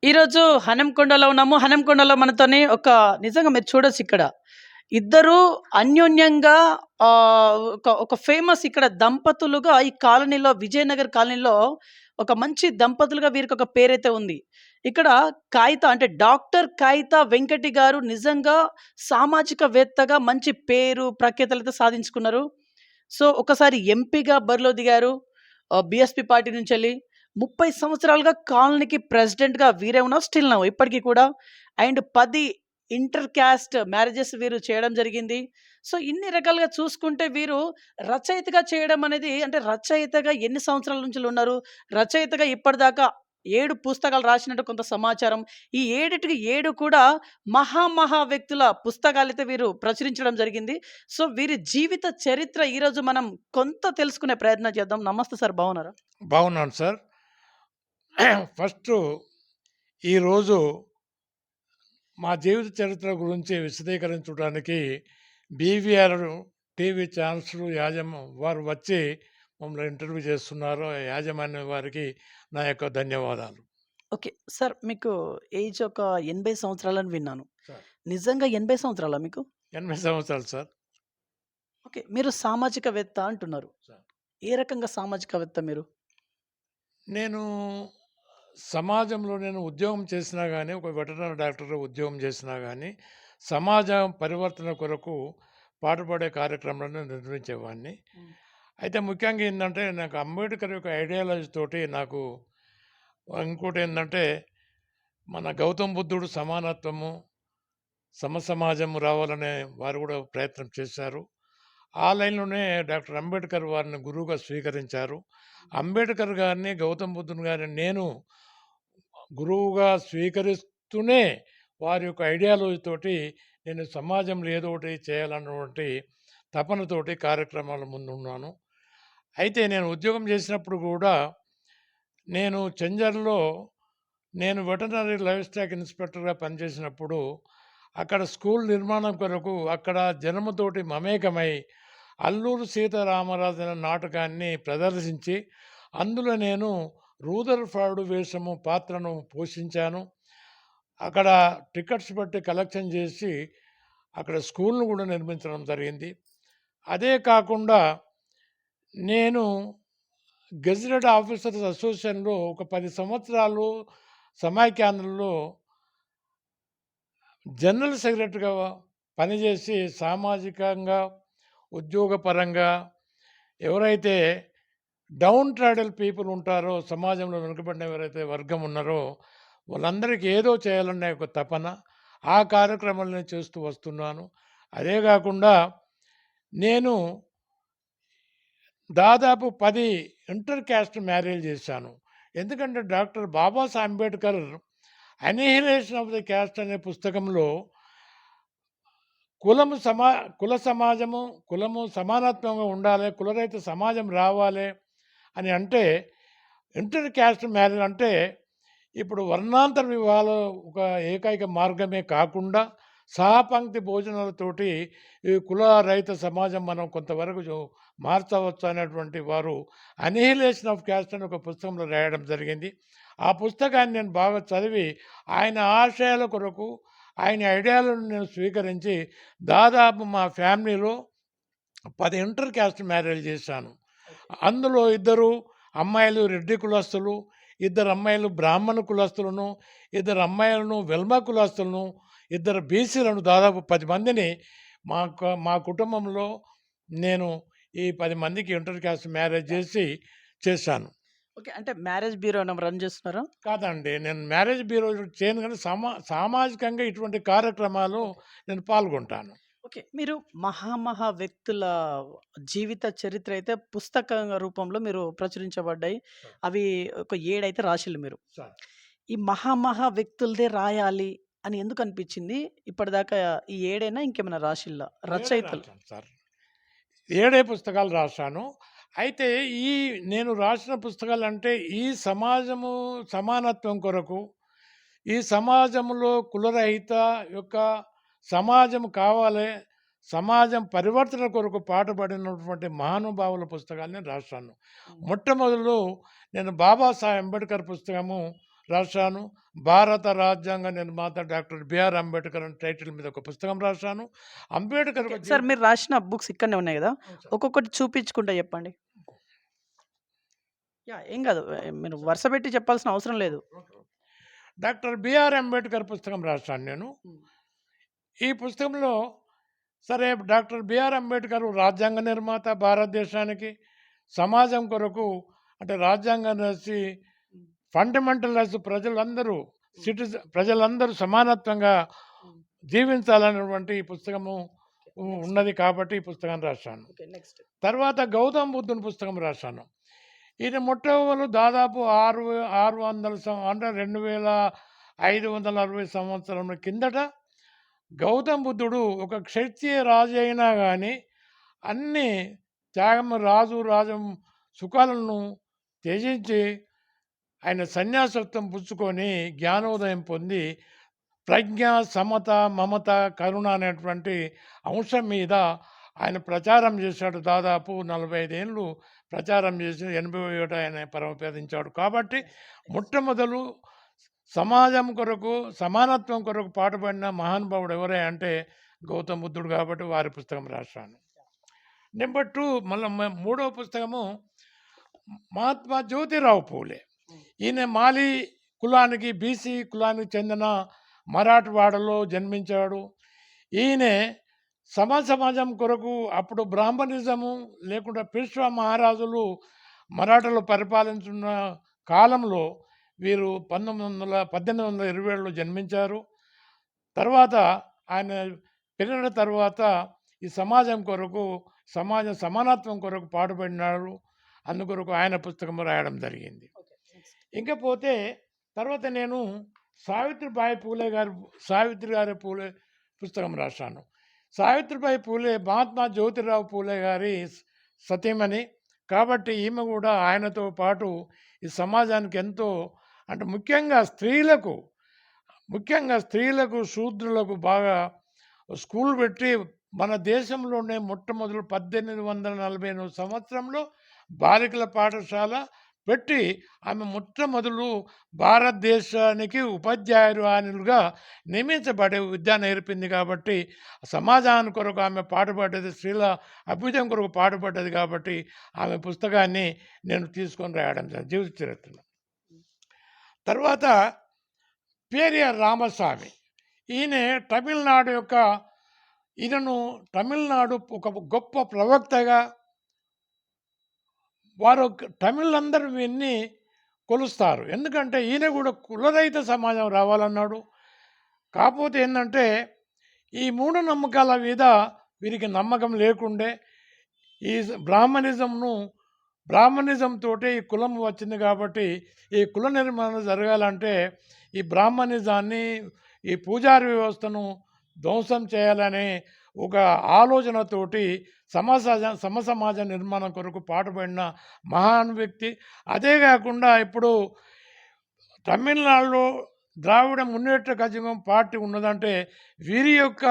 ఈరోజు హనంకొండలో ఉన్నాము. హనంకొండలో మనతోని నిజంగా మీరు చూడొచ్చు ఇక్కడ. ఇద్దరు అన్యోన్యంగా ఒక ఒక ఫేమస్ ఇక్కడ దంపతులుగా ఈ కాలనీలో విజయనగర్ కాలనీలో ఒక మంచి దంపతులుగా వీరికొక పేరైతే ఉంది. ఇక్కడ కాయిత అంటే డాక్టర్ కాయిత వెంకటి గారు నిజంగా సామాజికవేత్తగా మంచి పేరు, ప్రఖ్యాతలైతే సాధించుకున్నారు. సో, ఒకసారి ఎంపీగా బరిలో దిగారు. బీఎస్పీ పార్టీ నుంచెళ్ళి 30 సంవత్సరాలుగా కాలనీకి ప్రెసిడెంట్‌గా వీరే ఉన్నారు. స్టిల్ నౌ ఇప్పటికి కూడా. అండ్ 10 ఇంటర్ క్యాస్ట్ మ్యారేజెస్ వీరు చేయడం జరిగింది. సో, ఇన్ని రకాలుగా చూసుకుంటే వీరు రచయితగా చేయడం అనేది అంటే రచయితగా ఎన్ని సంవత్సరాల నుంచెల్లి ఉన్నారు? రచయితగా ఇప్పటిదాకా 7 పుస్తకాలు రాసినట్టు కొంత సమాచారం. ఈ 7 కూడా మహా వ్యక్తుల పుస్తకాలైతే వీరు ప్రచురించడం జరిగింది. సో, వీరి జీవిత చరిత్ర ఈరోజు మనం కొంత తెలుసుకునే ప్రయత్నం చేద్దాం. నమస్తే సార్, బాగున్నారా? బాగున్నాను సార్. ఫస్టు ఈరోజు మా జీవిత చరిత్ర గురించి విశదీకరించడానికి బీవీఆర్ టీవీ ఛానల్స్‌లు వారు వచ్చి మమ్మల్ని ఇంటర్వ్యూ చేస్తున్నారు. యాజమాన్యం వారికి నా యొక్క ధన్యవాదాలు. ఓకే. సార్, మీకు ఏజ్ ఒక 80 సంవత్సరాలని విన్నాను. సార్. నిజంగా 80 సంవత్సరాలా మీకు? 80 సంవత్సరాలు సార్. ఓకే. మీరు సామాజికవేత్త అంటున్నారు. సార్. ఏ రకంగా సామాజికవేత్త మీరు? నేను సమాజంలో ఉద్యోగం చేసినా గానీ, ఒక వెటర్నరీ డాక్టర్‌గా ఉద్యోగం చేసినా గానీ, సమాజం పరివర్తన కొరకు పాటుపడే కార్యక్రమాలను నిర్వహించేవాడిని. హ్మ్. అయితే ముఖ్యంగా ఏందంటే, నాకు అంబేడ్కర్ యొక్క ఐడియాలజీ తోటి నాకు ఇంకోటేందంటే, మన గౌతమ్ బుద్ధుడు సమానత్వము, సమసమాజము రావాలనే వారు కూడా ప్రయత్నం చేశారు. ఆ లైన్‌లోనే డాక్టర్ అంబేడ్కర్ వారిని గురువుగా స్వీకరించారు. అంబేడ్కర్ గారిని, గౌతమ్ బుద్ధుని గారిని నేను గురువుగా స్వీకరిస్తూనే వారి యొక్క ఐడియాలజీ తోటి నేను సమాజంలో ఏదో ఒకటి చేయాలన్నటువంటి తపనతోటి కార్యక్రమాల ముందున్నాను. అయితే నేను ఉద్యోగం చేసినప్పుడు కూడా నేను చెంజర్‌లో వెటర్నరీ లైవ్ స్టాక్ ఇన్స్‌పెక్టర్‌గా పనిచేసినప్పుడు అక్కడ స్కూల్ నిర్మాణం కొరకు అక్కడ జనముతోటి మమేకమై అల్లూరి సీతారామరాజు అనే నాటకాన్ని ప్రదర్శించి అందులో నేను రూదర్‌ఫర్డ్ పాత్రను పోషించాను. అక్కడ టికెట్స్ బట్టి కలెక్షన్ చేసి అక్కడ స్కూల్‌ను కూడా నిర్మించడం జరిగింది. అదే కాకుండా నేను గెజిటెడ్ ఆఫీసర్స్ అసోసియేషన్‌లో ఒక 10 సంవత్సరాలు సమైక్యాంధ్రలో జనరల్ సెక్రటరీగా పనిచేసి సామాజికంగా, ఉద్యోగపరంగా ఎవరైతే డౌన్ ట్రాడెల్ పీపుల్ ఉంటారో, సమాజంలో వెనుకబడిన ఎవరైతే వర్గం ఉన్నారో వాళ్ళందరికీ ఏదో చేయాలనే ఒక తపన, ఆ కార్యక్రమాలను చేస్తూ వస్తున్నాను. అదే కాకుండా నేను దాదాపు 10 ఇంటర్ క్యాస్ట్ మ్యారేజ్ చేశాను. ఎందుకంటే doctor Babasaheb Ambedkar 'annihilation of the caste' అనే పుస్తకంలో కుల సమాజము, కులము సమానత్వంగా ఉండాలి, కులరహిత సమాజం రావాలి అని అంటే, ఇంటర్ క్యాస్ట్ మ్యారేజ్ అంటే ఇప్పుడు వర్ణాంతర వివాహాలు ఒక ఏకైక మార్గమే కాకుండా సహపంక్తి భోజనాలతోటి ఈ కుల రహిత సమాజం మనం కొంతవరకు మార్చవచ్చు అనేటువంటి వారు 'అనిహిలేషన్ ఆఫ్ క్యాస్ట్' అని ఒక పుస్తకంలో రాయడం జరిగింది. ఆ పుస్తకాన్ని నేను బాగా చదివి ఆయన ఆశయాల కొరకు ఆయన ఐడియాలను నేను స్వీకరించి దాదాపు మా ఫ్యామిలీలో 10 ఇంటర్ క్యాస్ట్ మ్యారేజ్ చేశాను. అందులో 2 అమ్మాయిలు రెడ్డి కులస్తులు, 2 అమ్మాయిలు బ్రాహ్మణ కులస్తులను, 2 అమ్మాయిలను వెల్మ కులస్తులను, 2 బీసీలను దాదాపు 10 మందిని మా కుటుంబంలో నేను ఈ 10 మందికి ఇంటర్ క్యాస్ట్ మ్యారేజ్ చేశాను. ఓకే. అంటే మ్యారేజ్ బ్యూరో ఏమైనా రన్ చేస్తున్నారా? కాదండి. నేను మ్యారేజ్ బ్యూరో చేయను గానీ సామాజికంగా ఇటువంటి కార్యక్రమాలు నేను పాల్గొంటాను. ఓకే. మీరు మహా వ్యక్తుల జీవిత చరిత్ర అయితే పుస్తక రూపంలో మీరు ప్రచురించబడ్డాయి. సార్. అవి ఒక 7 అయితే రాసిల్లు మీరు. సార్. ఈ మహా వ్యక్తులదే రాయాలి అని ఎందుకు అనిపించింది? ఇప్పటిదాకా ఈ 7 ఇంకేమైనా రాసిల్లా? రచయితలు. రాశాను సార్. 7 పుస్తకాలు రాశాను. అయితే నేను రాసిన పుస్తకాలంటే ఈ సమాజము సమానత్వం కొరకు, ఈ సమాజంలో కులరహిత యొక్క సమాజం కావాలి, సమాజం పరివర్తన కొరకు పాటుపడినటువంటి మహానుభావుల పుస్తకాలు నేను రాశాను. మొట్టమొదలు నేను బాబాసాహెబ్ అంబేద్కర్ పుస్తకము రాశాను. భారత రాజ్యాంగ నిర్మాత డాక్టర్ బిఆర్ అంబేద్కర్ అని టైటిల్ మీద ఒక పుస్తకం రాశాను. అంబేద్కర్ ఓకే. ఒక సార్ జీవిత మీరు రాసిన బుక్స్ ఇక్కడనే ఉన్నాయి గదా! అవును సార్. ఒక్కొక్కటి చూపించుకుంటా చెప్పండి. యాహ్! ఏం గాదు. మీరు వరుస పెట్టి చెప్పాల్సిన అవసరం లేదు. ఓకే. డాక్టర్ బిఆర్ అంబేద్కర్ పుస్తకం రాశాను నేను. హ్మ్. ఈ పుస్తకంలో సరే డాక్టర్ బిఆర్ అంబేద్కర్ రాజ్యాంగ నిర్మాత భారతదేశానికి, సమాజం కొరకు అంటే రాజ్యాంగం రాసి హ్మ్. ఫండమెంటల్ రైట్స్ ప్రజలందరూ హ్మ్. ప్రజలందరూ సమానత్వంగా హ్మ్. జీవించాలనేటువంటి ఈ పుస్తకము ఓకే. నెక్స్ట్. ఉన్నది కాబట్టి ఈ పుస్తకం రాశాను. ఓకే. నెక్స్ట్. తర్వాత గౌతమ్ బుద్ధుని పుస్తకం రాశాను. ఈయన మొట్టమొదలు దాదాపు 600 అంటే 2560 సంవత్సరముల కిందట గౌతమ్ బుద్ధుడు ఒక క్షత్రియ రాజు అయినా గాని అన్ని రాజం సుఖాలను త్యజించి ఆయన సన్యాసత్వం పుచ్చుకొని జ్ఞానోదయం పొంది ప్రజ్ఞ, సమత, మమత, కరుణ అనేటువంటి అంశం మీద ఆయన ప్రచారం చేశాడు. దాదాపు 45 ఏళ్ళు ప్రచారం చేసి 80 ఆయన పరమపదించాడు. కాబట్టి మొట్టమొదలు సమాజం కొరకు, సమానత్వం కొరకు పాటుపడిన మహానుభావుడు ఎవరే అంటే గౌతమ్ బుద్ధుడు కాబట్టి వారి పుస్తకం రాశాను. నెంబర్ 2 మళ్ళా మూడవ పుస్తకము మహాత్మా జ్యోతిరావు పూలే. ఈయన మాలి కులానికి బీసీ కులానికి చెందిన మరాఠవాడలో జన్మించాడు. ఈయన సమాజం కొరకు అప్పుడు బ్రాహ్మణిజము లేకుండా పేష్వా మహారాజులు మరాఠాలు పరిపాలించున్న కాలంలో వీరు 1827లో జన్మించారు. తర్వాత ఆయన పెరిగిన తర్వాత ఈ సమాజం కొరకు సమాజ సమానత్వం కొరకు పాటుపడినాడు. అందుకొరకు ఆయన పుస్తకం రాయడం జరిగింది. ఓకే. నెక్స్ట్. ఇంకపోతే తర్వాత నేను సావిత్రి గారి పూలే పుస్తకం రాశాను. సావిత్రిబాయి పూలే మహాత్మా జ్యోతిరావు పూలే గారి సతీమణి కాబట్టి ఈమె కూడా ఆయనతో పాటు ఈ సమాజానికి ఎంతో అంటే ముఖ్యంగా స్త్రీలకు శూద్రులకు బాగా స్కూల్ పెట్టి మన దేశంలోనే మొట్టమొదలు 1848 సంవత్సరంలో బాలికల పాఠశాల పెట్టి ఆమె మొట్టమొదలు భారతదేశానికి ఉపాధ్యాయురాలుగా నియమించబడే విద్య నేర్పింది కాబట్టి సమాజాన్ని కొరకు ఆమె పాటుపడ్డది, స్త్రీల అభ్యుదయం కొరకు పాటుపడ్డది కాబట్టి ఆమె పుస్తకాన్ని నేను తీసుకొని రాయడం జీవిత చరిత్రలో. తర్వాత పేరియార్ రామస్వామి ఈయన తమిళనాడు ఒక గొప్ప ప్రవక్తగా వారు తమిళందరూ వీరిని కొలుస్తారు. ఎందుకంటే ఈయన కూడా కులరహిత సమాజం రావాలన్నాడు. కాకపోతే ఏంటంటే ఈ మూఢనమ్మకాల మీద వీరికి నమ్మకం లేకుండే ఈ బ్రాహ్మణిజం తోటి ఈ కులం వచ్చింది కాబట్టి ఈ కుల నిర్మాణం జరగాలంటే ఈ బ్రాహ్మణిజాన్ని ఈ పూజారి వ్యవస్థను ధ్వంసం చేయాలనే ఒక ఆలోచనతోటి సమాజ నిర్మాణం కొరకు పాటుపడిన మహాన్ వ్యక్తి. అదే కాకుండా ఇప్పుడు తమిళనాడులో ద్రావిడ మున్నేట్ర కజగం పార్టీ ఉన్నదంటే వీరి యొక్క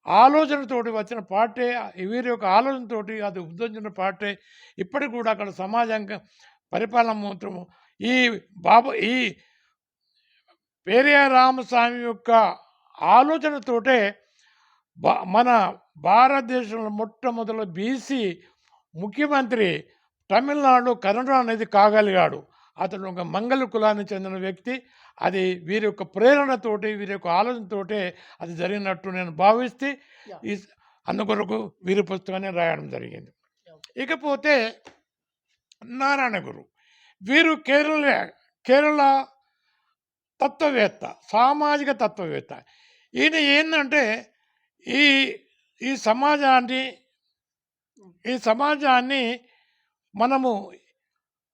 ఆలోచనతోటి వచ్చిన పార్టీ, వీరి యొక్క ఆలోచనతోటి అది ఉద్ధరించిన పార్టీ. ఇప్పటికి కూడా అక్కడ సమాజం పరిపాలన మాత్రం ఈ పేరియార్ రామస్వామి యొక్క ఆలోచనతోటే మన భారతదేశంలో మొట్టమొదటి బీసీ ముఖ్యమంత్రి తమిళనాడు కన్నడ అనేది కాగలిగాడు. అతను ఒక మంగళ కులానికి చెందిన వ్యక్తి. అది వీరి యొక్క ప్రేరణతోటి, వీరి యొక్క ఆలోచనతోటే అది జరిగినట్టు నేను భావిస్తే ఈ అందుకొరకు వీరి పుస్తకాన్ని రాయడం జరిగింది. ఇకపోతే నారాయణ గురు వీరు కేరళ తత్వవేత్త, సామాజిక తత్వవేత్త. ఈయన ఏంటంటే ఈ సమాజాన్ని మనము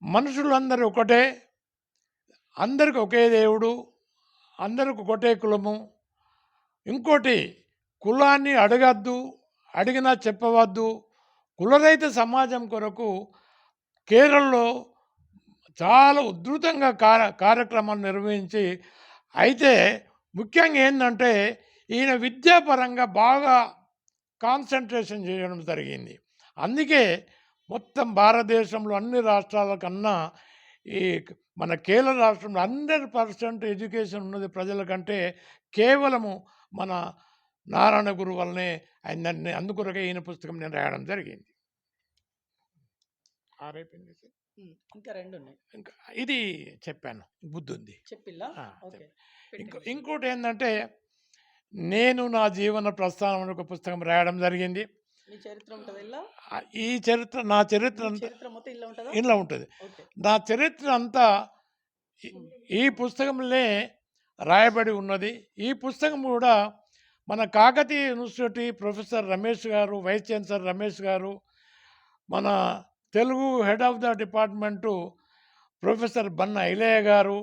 మనుషులందరూ ఒకటే, అందరికి ఒకే దేవుడు, అందరికి ఒకటే కులము, ఇంకోటి కులాన్ని అడగద్దు, అడిగినా చెప్పవద్దు, కులరహిత సమాజం కొరకు కేరళలో చాలా ఉధృతంగా కార్యక్రమాలు నిర్వహించి అయితే ముఖ్యంగా ఏంటంటే ఈయన విద్యాపరంగా బాగా కాన్సన్ట్రేషన్ చేయడం జరిగింది. అందుకే మొత్తం భారతదేశంలో అన్ని రాష్ట్రాల కన్నా ఈ మన కేరళ రాష్ట్రంలో 100% ఎడ్యుకేషన్ ఉన్నది ప్రజలకంటే కేవలము మన నారాయణ గురు వల్లనే ఆయన నన్ను అందుకొరకే ఈయన పుస్తకం నేను రాయడం జరిగింది. ఆరైపోయింది సార్. ఇంకా 2 ఉన్నాయి. ఇంకా ఇది చెప్పాను, బుద్ధుంది. చెప్పిల్లా? ఆ, ఓకే. ఇంకోటి ఏంటంటే, నేను నా జీవన ప్రస్థానం అనే ఒక పుస్తకం రాయడం జరిగింది. మీ చరిత్ర ఉంటదా ఇలా? ఈ చరిత్ర నా చరిత్ర మీ అంతా చరిత్ర మొత్తం ఇలా ఉంటదా? ఇంట్లో ఉంటుంది. ఓకే. నా చరిత్ర అంతా ఈ పుస్తకంలో రాయబడి ఉన్నది. ఈ పుస్తకం కూడా మన కాకతీయ యూనివర్సిటీ ప్రొఫెసర్ రమేష్ గారు, వైస్ ఛాన్సలర్ రమేష్ గారు, మన Telugu head of the department professor Banna Ilaiah గారు,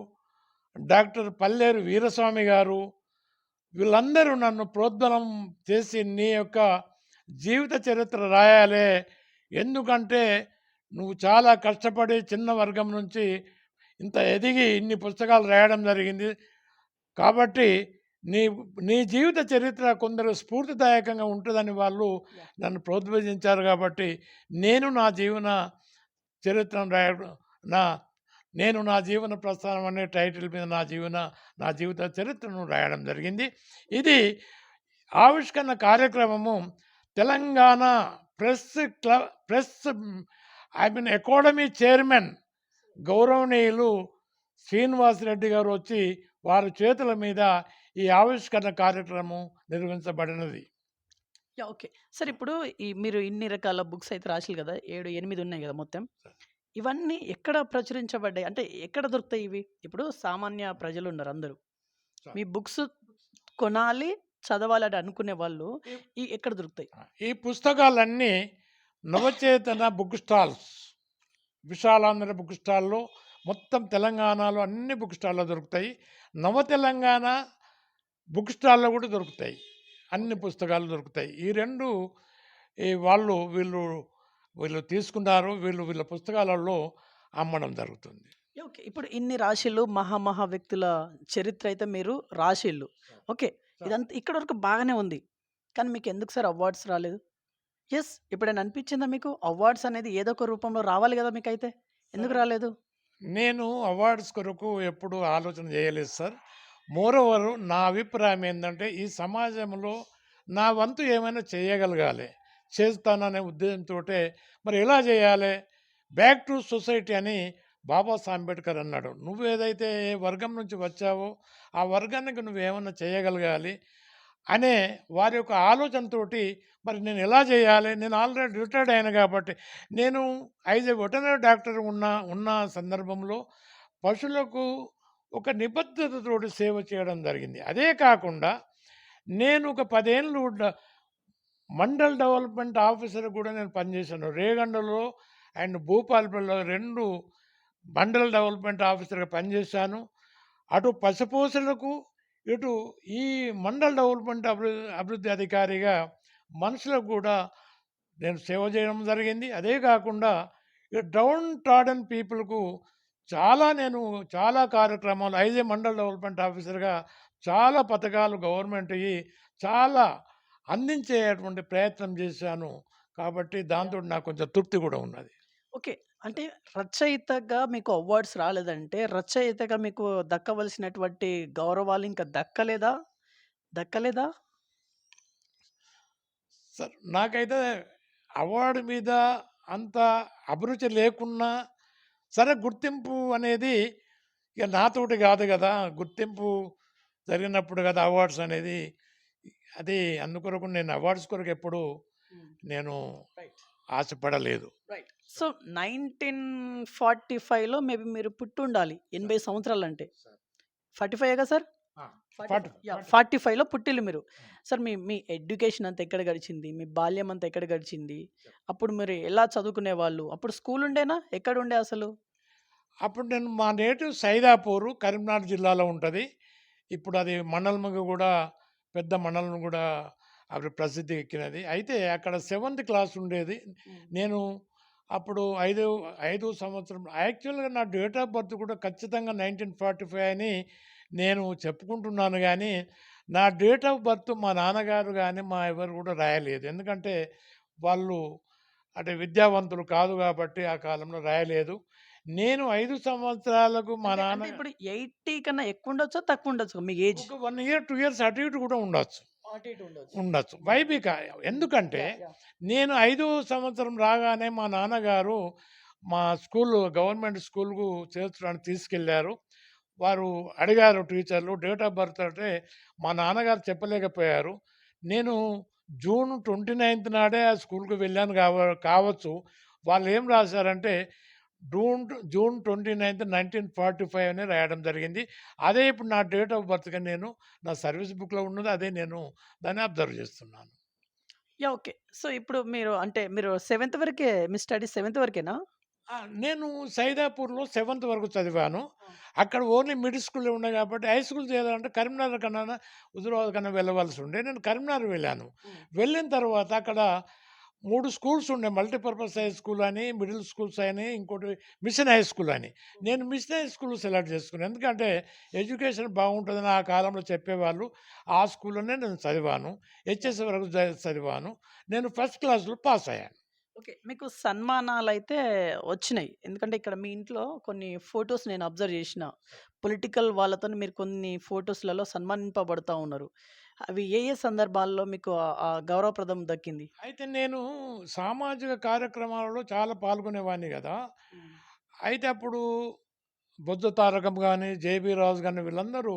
డాక్టర్ పల్లేరు వీరస్వామి గారు, వీళ్ళందరూ నన్ను ప్రోద్బలం చేసి నీ యొక్క జీవిత చరిత్ర రాయాలి, ఎందుకంటే నువ్వు చాలా కష్టపడి చిన్న వర్గం నుంచి ఇంత ఎదిగి ఇన్ని పుస్తకాలు రాయడం జరిగింది, కాబట్టి నీ నీ జీవిత చరిత్ర కొందరు స్ఫూర్తిదాయకంగా ఉంటుందని వాళ్ళు నన్ను ప్రోత్సహించారు. కాబట్టి నేను నా జీవన చరిత్రను రాయడం నేను నా జీవన ప్రస్థానం అనే టైటిల్ మీద నా జీవిత చరిత్రను రాయడం జరిగింది. ఇది ఆవిష్కరణ కార్యక్రమము తెలంగాణ ప్రెస్ అకాడమీ చైర్మన్ గౌరవనీయులు శ్రీనివాసరెడ్డి గారు వచ్చి వారి చేతుల మీద ఈ ఆవిష్కరణ కార్యక్రమం నిర్వహించబడినది. Okay sir. ఇప్పుడు మీరు ఇన్ని రకాల బుక్స్ అయితే రాసిలు కదా, 7, 8 ఉన్నాయి కదా మొత్తం. ఇవన్నీ ఎక్కడ ప్రచురించబడ్డాయి, అంటే ఎక్కడ దొరుకుతాయి ఇవి? ఇప్పుడు సామాన్య ప్రజలు ఉన్నారు అందరూ, మీ బుక్స్ కొనాలి చదవాలి అని అనుకునే వాళ్ళు ఎక్కడ దొరుకుతాయి? ఈ పుస్తకాలన్నీ నవచేతన బుక్ స్టాల్స్, విశాలాంధ్ర బుక్ స్టాల్లో మొత్తం తెలంగాణలో అన్ని బుక్ స్టాల్లో దొరుకుతాయి. నవ తెలంగాణ బుక్ స్టాల్లో కూడా దొరుకుతాయి, అన్ని పుస్తకాలు దొరుకుతాయి. ఈ రెండు వీళ్ళు తీసుకున్నారు, వీళ్ళ పుస్తకాలలో అమ్మడం జరుగుతుంది. ఓకే. ఇప్పుడు ఇన్ని రాశిళ్ళు మహా వ్యక్తుల చరిత్ర అయితే మీరు రాశిళ్ళు, ఓకే. ఇదంతా ఇక్కడ వరకు బాగానే ఉంది, కానీ మీకు ఎందుకు సార్ అవార్డ్స్ రాలేదు? ఎప్పుడైనా అనిపించిందా మీకు అవార్డ్స్ అనేది ఏదో ఒక రూపంలో రావాలి కదా మీకైతే, ఎందుకు రాలేదు? నేను అవార్డ్స్ కొరకు ఎప్పుడు ఆలోచన చేయలేదు సార్. మోరోవర్ నా అభిప్రాయం ఏంటంటే, ఈ సమాజంలో నా వంతు ఏమైనా చేయగలగాలి, చేస్తాననే ఉద్దేశంతో మరి ఎలా చేయాలి, బ్యాక్ టు సొసైటీ అని బాబాసాహెబ్ అంబేద్కర్ అన్నాడు. నువ్వు ఏదైతే ఏ వర్గం నుంచి వచ్చావో ఆ వర్గానికి నువ్వేమన్నా చేయగలగాలి అనే వారి యొక్క ఆలోచనతోటి మరి నేను ఎలా చేయాలి, నేను ఆల్రెడీ రిటైర్డ్ అయినా కాబట్టి నేను యాజ్ ఏ వెటర్నరీ డాక్టర్ ఉన్న సందర్భంలో పశువులకు ఒక నిబద్ధతతోటి సేవ చేయడం జరిగింది. అదే కాకుండా నేను ఒక 10 ఏళ్ళు మండల్ డెవలప్మెంట్ ఆఫీసర్ కూడా నేను పనిచేశాను. రేగండలో అండ్ భూపాలపల్లిలో 2 మండల్ డెవలప్మెంట్ ఆఫీసర్గా పనిచేశాను. అటు పశుపోషణకు, ఇటు ఈ మండల్ డెవలప్మెంట్ అభివృద్ధి అధికారిగా మనుషులకు కూడా నేను సేవ చేయడం జరిగింది. అదే కాకుండా డౌన్ ట్రాడన్ పీపుల్కు నేను చాలా కార్యక్రమాలు యాజ్ ఏ మండల్ డెవలప్మెంట్ ఆఫీసర్గా చాలా పథకాలు గవర్నమెంట్ చాలా అందించేటువంటి ప్రయత్నం చేశాను. కాబట్టి దాంతో నాకు కొంచెం తృప్తి కూడా ఉన్నది. ఓకే. అంటే రచయితగా మీకు అవార్డ్స్ రాలేదంటే, రచయితగా మీకు దక్కవలసినటువంటి గౌరవాలు ఇంకా దక్కలేదా? సార్, నాకైతే అవార్డు మీద అంత అభిరుచి లేకున్నా సరే, గుర్తింపు అనేది ఇక నాతోటి కాదు కదా, గుర్తింపు జరిగినప్పుడు కదా అవార్డ్స్ అనేది. అది అందుకొరకు నేను అవార్డ్స్ కొరకు ఎప్పుడు నేను ఆశపడలేదు. సో 1945లో మేబీ మీరు పుట్టుండాలి. 80 సంవత్సరాలంటే 45 కదా సార్? 45లో పుట్టిల్లు మీరు. సార్ మీ ఎడ్యుకేషన్ అంతా ఎక్కడ గడిచింది? మీ బాల్యం అంతా ఎక్కడ గడిచింది? అప్పుడు మీరు ఎలా చదువుకునేవాళ్ళు? అప్పుడు స్కూల్ ఉండేనా? ఎక్కడ ఉండే అసలు? అప్పుడు నేను మా నేటివ్ సైదాపూరు కరీంనగర్ జిల్లాలో ఉంటుంది. ఇప్పుడు అది మండలంగా కూడా పెద్ద మండలం కూడా అప్పుడు ప్రసిద్ధి ఎక్కినది. అయితే అక్కడ 7th క్లాస్ ఉండేది. నేను అప్పుడు 5 సంవత్సరం యాక్చువల్గా నా డేట్ ఆఫ్ బర్త్ కూడా ఖచ్చితంగా 1945 అని నేను చెప్పుకుంటున్నాను, కానీ నా డేట్ ఆఫ్ బర్త్ మా నాన్నగారు కానీ మా ఎవరు కూడా రాయలేదు. ఎందుకంటే వాళ్ళు అంటే విద్యావంతులు కాదు కాబట్టి ఆ కాలంలో రాయలేదు. నేను 5 సంవత్సరాలకు మా అంటే నాన్న అంటే ఇప్పుడు 80 కన్నా ఎక్కువ ఉండొచ్చా? తక్కువ ఉండొచ్చా మీ ఏజ్? ఒక 1 ఇయర్, 2 ఇయర్స్ అటు ఇటు కూడా ఉండొచ్చు. అటు ఇటు ఉండొచ్చు. ఉండొచ్చు. వై ఎందుకంటే యాహ్! యాహ్! నేను 5 సంవత్సరం రాగానే మా నాన్నగారు మా గవర్నమెంట్ స్కూల్‌కు చేర్చడానికి తీసుకెళ్లారు. వారు అడిగారు టీచర్లు డేట్ ఆఫ్ బర్త్ అంటే మా నాన్నగారు చెప్పలేకపోయారు. నేను జూన్ 29 నాడే ఆ స్కూల్‌కి వెళ్ళాను కావచ్చు. వాళ్ళేం రాసారంటే జూన్ 29 1945 అని రాయడం జరిగింది. అదే ఇప్పుడు నా డేట్ ఆఫ్ బర్త్‌గా నేను నా సర్వీస్ బుక్‌లో ఉన్నది. అదే నేను దాన్ని అబ్జర్వ్ చేస్తున్నాను. యాహ్! ఓకే. సో, ఇప్పుడు మీరు అంటే మీరు సెవెంత్ వరకే మీ స్టడీస్ సెవెంత్ వరకేనా? నేను సైదాపూర్‌లో సెవెంత్ వరకు చదివాను. ఆ! అక్కడ ఓన్లీ మిడిల్ స్కూలే ఉన్నాయి కాబట్టి హై స్కూల్ చేయాలంటే కరీంనగర్ కన్నా, హుజురాబాద్ కన్నా వెళ్ళవలసి ఉండే. నేను కరీంనగర్ వెళ్ళాను. హ్మ్. వెళ్ళిన తర్వాత అక్కడ 3 స్కూల్స్ ఉండే. మల్టీపర్పస్ హై స్కూల్ అని, మిడిల్ స్కూల్స్ అని, ఇంకోటి మిషన్ హై స్కూల్ అని. హ్మ్. నేను మిషన్ హై స్కూల్ సెలెక్ట్ చేసుకున్నాను. ఎందుకంటే ఎడ్యుకేషన్ బాగుంటుందని ఆ కాలంలో చెప్పేవాళ్ళు. ఆ స్కూల్‌లోనే నేను చదివాను. యాహ్! హెచ్ఎస్ వరకు చదివాను. నేను ఫస్ట్ క్లాస్‌లో పాస్ అయ్యాను. ఓకే. మీకు సన్మానాలైతే వచ్చినాయి. ఎందుకంటే ఇక్కడ మీ ఇంట్లో కొన్ని ఫోటోస్ నేను అబ్జర్వ్ చేషిన. పొలిటికల్ వాళ్ళతోని మీరు కొన్ని ఫోటోస్‌లలో సన్మానింపబడతా ఉన్నారు. అవి ఏ ఏ సందర్భాల్లో మీకు ఆ గౌరవప్రదం దక్కింది? అయితే నేను సామాజిక కార్యక్రమాలలో చాలా పాల్గొనేవాడిని గదా! హ్మ్. అయితే అప్పుడు బొజ్జ తారకం గాని, జేబీ రాజు గాని వీళ్ళందరూ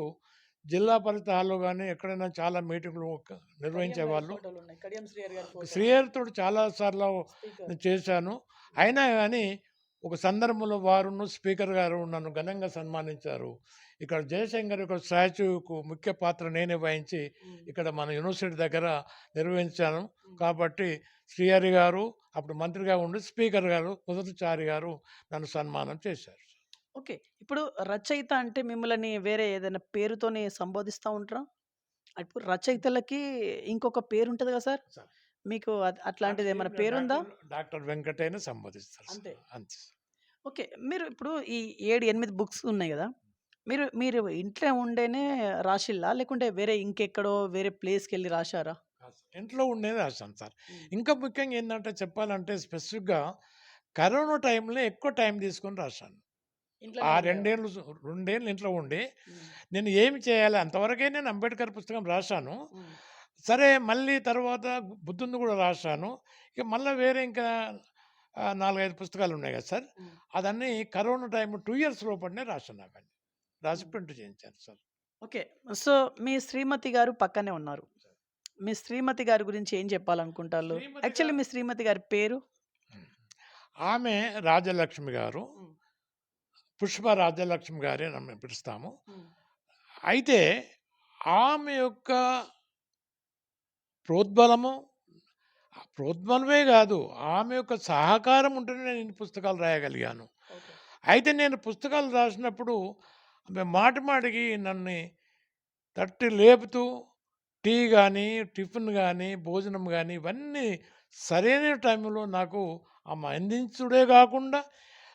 జిల్లా పరిషత్ హాల్‌లో గాని ఎక్కడైనా చాలా మీటింగ్‌లు కడియం గారి నిర్వహించేవాళ్ళు. ఫోటోలున్నాయి. కడియం శ్రీహరి గారి ఫోటో. శ్రీహరితోటి చాలా సార్లు స్పీకర్. నేను చేశాను. హ్మ్. అయినా గాని ఒక సందర్భంలో స్పీకర్ గారు నన్ను ఘనంగా సన్మానించారు. ఇక్కడ జయశంకర్ యొక్క స్టాచ్యూకు ముఖ్య పాత్ర నేనే వహించి హ్మ్. ఇక్కడ మన యూనివర్సిటీ దగ్గర నిర్వహించాను. హ్మ్. కాబట్టి శ్రీహరి గారు అప్పుడు మంత్రిగా ఉండి స్పీకర్ గారు ముదటిచారి గారు నన్ను సన్మానం చేశారు. ఓకే. ఇప్పుడు రచయిత అంటే మిమ్మల్ని వేరే ఏదైనా పేరుతోని సంబోధిస్తా ఉంటారా? ఇప్పుడు రచయితలకి ఇంకొక పేరుంటది గదా సార్! సార్ మీకు అట్లా ఏం అట్లాంటిదేమన్నా లేదు. పేరుందా? డాక్టర్ వెంకటేనే సంబోధిస్తారు సార్. అంతే. అంతే. ఓకే. మీరు ఇప్పుడు ఈ 7, 8 బుక్స్ ఉన్నాయి గదా! మీరు మీరు ఇంట్లో ఉండేనే రాషిల్లా? లేకుంటే వేరే ఇంకెక్కడో వేరే ప్లేస్‌కెళ్ళి రాశారా? కాదు సార్. ఇంట్లో ఉండేది రాశాను సార్. హ్మ్. ఇంకా ముఖ్యంగా ఏందంటే చెప్పాలంటే స్పెసిఫిక్‌గా కరోనా టైంలో ఎక్కువ టైం తీసుకొని రాశాను. ఇంట్లోనే ఆ ఉండేవారు. 2 ఏళ్ళు ఇంట్లో ఉండి, హ్మ్. నేను ఏమి చేయాలి అంతవరకే నేను అంబేద్కర్ పుస్తకం రాశాను. హ్మ్. సరే మళ్ళీ తర్వాత బుద్ధుంది కూడా రాశాను. ఇక మళ్ళా వేరే ఇంకా 4, 5 పుస్తకాలున్నాయి కదా సార్! హ్మ్. అదన్నీ కరోనా టైమ్ 2 ఇయర్స్ లోపలనే రాశాను అవన్నీ. రాసి హ్మ్. ప్రింట్ చేయించాను సార్. ఓకే. సో, మీ శ్రీమతి గారు పక్కనే ఉన్నారు. మీ శ్రీమతి గారి గురించి ఏం చెప్పాలనుకుంటాళ్ళు? శ్రీమతి యాక్చువల్లీ గారు మీ శ్రీమతి గారి పేరు? ఆమె రాజలక్ష్మి గారు. హ్మ్. పుష్ప రాజ్యలక్ష్మి గారే నన్ను పిలుస్తాము. హ్మ్. అయితే ఆమె యొక్క ప్రోద్బలము, ఆ ప్రోద్బలమే గాదు, ఆమె యొక్క సహకారం ఉంటేనే నేను ఇన్ని పుస్తకాలు రాయగలిగాను. ఓకే. అయితే నేను పుస్తకాలు రాసినప్పుడు ఆమె మాటి మాటికి నన్ను తట్టి లేపుతూ టీ గానీ, టిఫిన్ గానీ, భోజనం గానీ ఇవన్నీ సరైన టైంలో నాకు ఆమె అందించుడే గాకుండా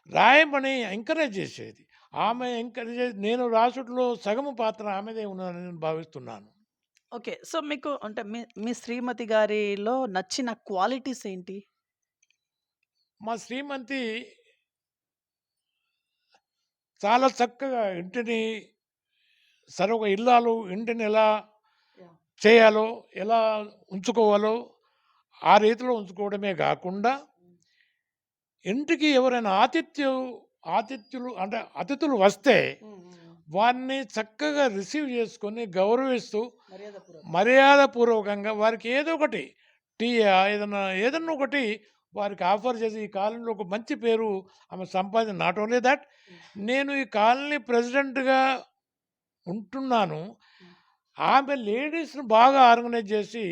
రాయమని ఎంకరేజ్ చేసేది. హ్మ్. ఆమె ఎంకరేజ్ నేను రాసుడులో సగము పాత్ర ఆమెదే ఉన్నదని నేను భావిస్తున్నాను. ఓకే. సో, మీకు అంటే మీ మీ శ్రీమతి గారిలో నచ్చిన క్వాలిటీస్ ఏంటి? మా శ్రీమతి చాలా చక్కగా ఇంటిని ఒక ఇల్లాలు ఇంటిని ఎలా యాహ్! చేయాలో, ఎలా ఉంచుకోవాలో ఆ రీతిలో ఉంచుకోవడమే గాకుండా హ్మ్. ఇంటికి ఎవరైనా ఆతిథ్యులు అంటే అతిథులు వస్తే హ్మ్. హ్మ్. హ్మ్. వారిని చక్కగా రిసీవ్ చేసుకొని గౌరవిస్తూ మర్యాదపూర్వకంగా. మర్యాదపూర్వకంగా వారికి ఏదో ఒకటి టీయా ఏదన్నా ఒకటి వారికి ఆఫర్ చేసి ఈ కాలనీలో ఒక మంచి పేరు ఆమె నాట్ ఓన్లీ దట్ హ్మ్. నేను ఈ కాలనీ ప్రెసిడెంట్‌గా ఉంటున్నాను. హ్మ్. ఆమె లేడీస్‌ని బాగా ఆర్గనైజ్ చేసి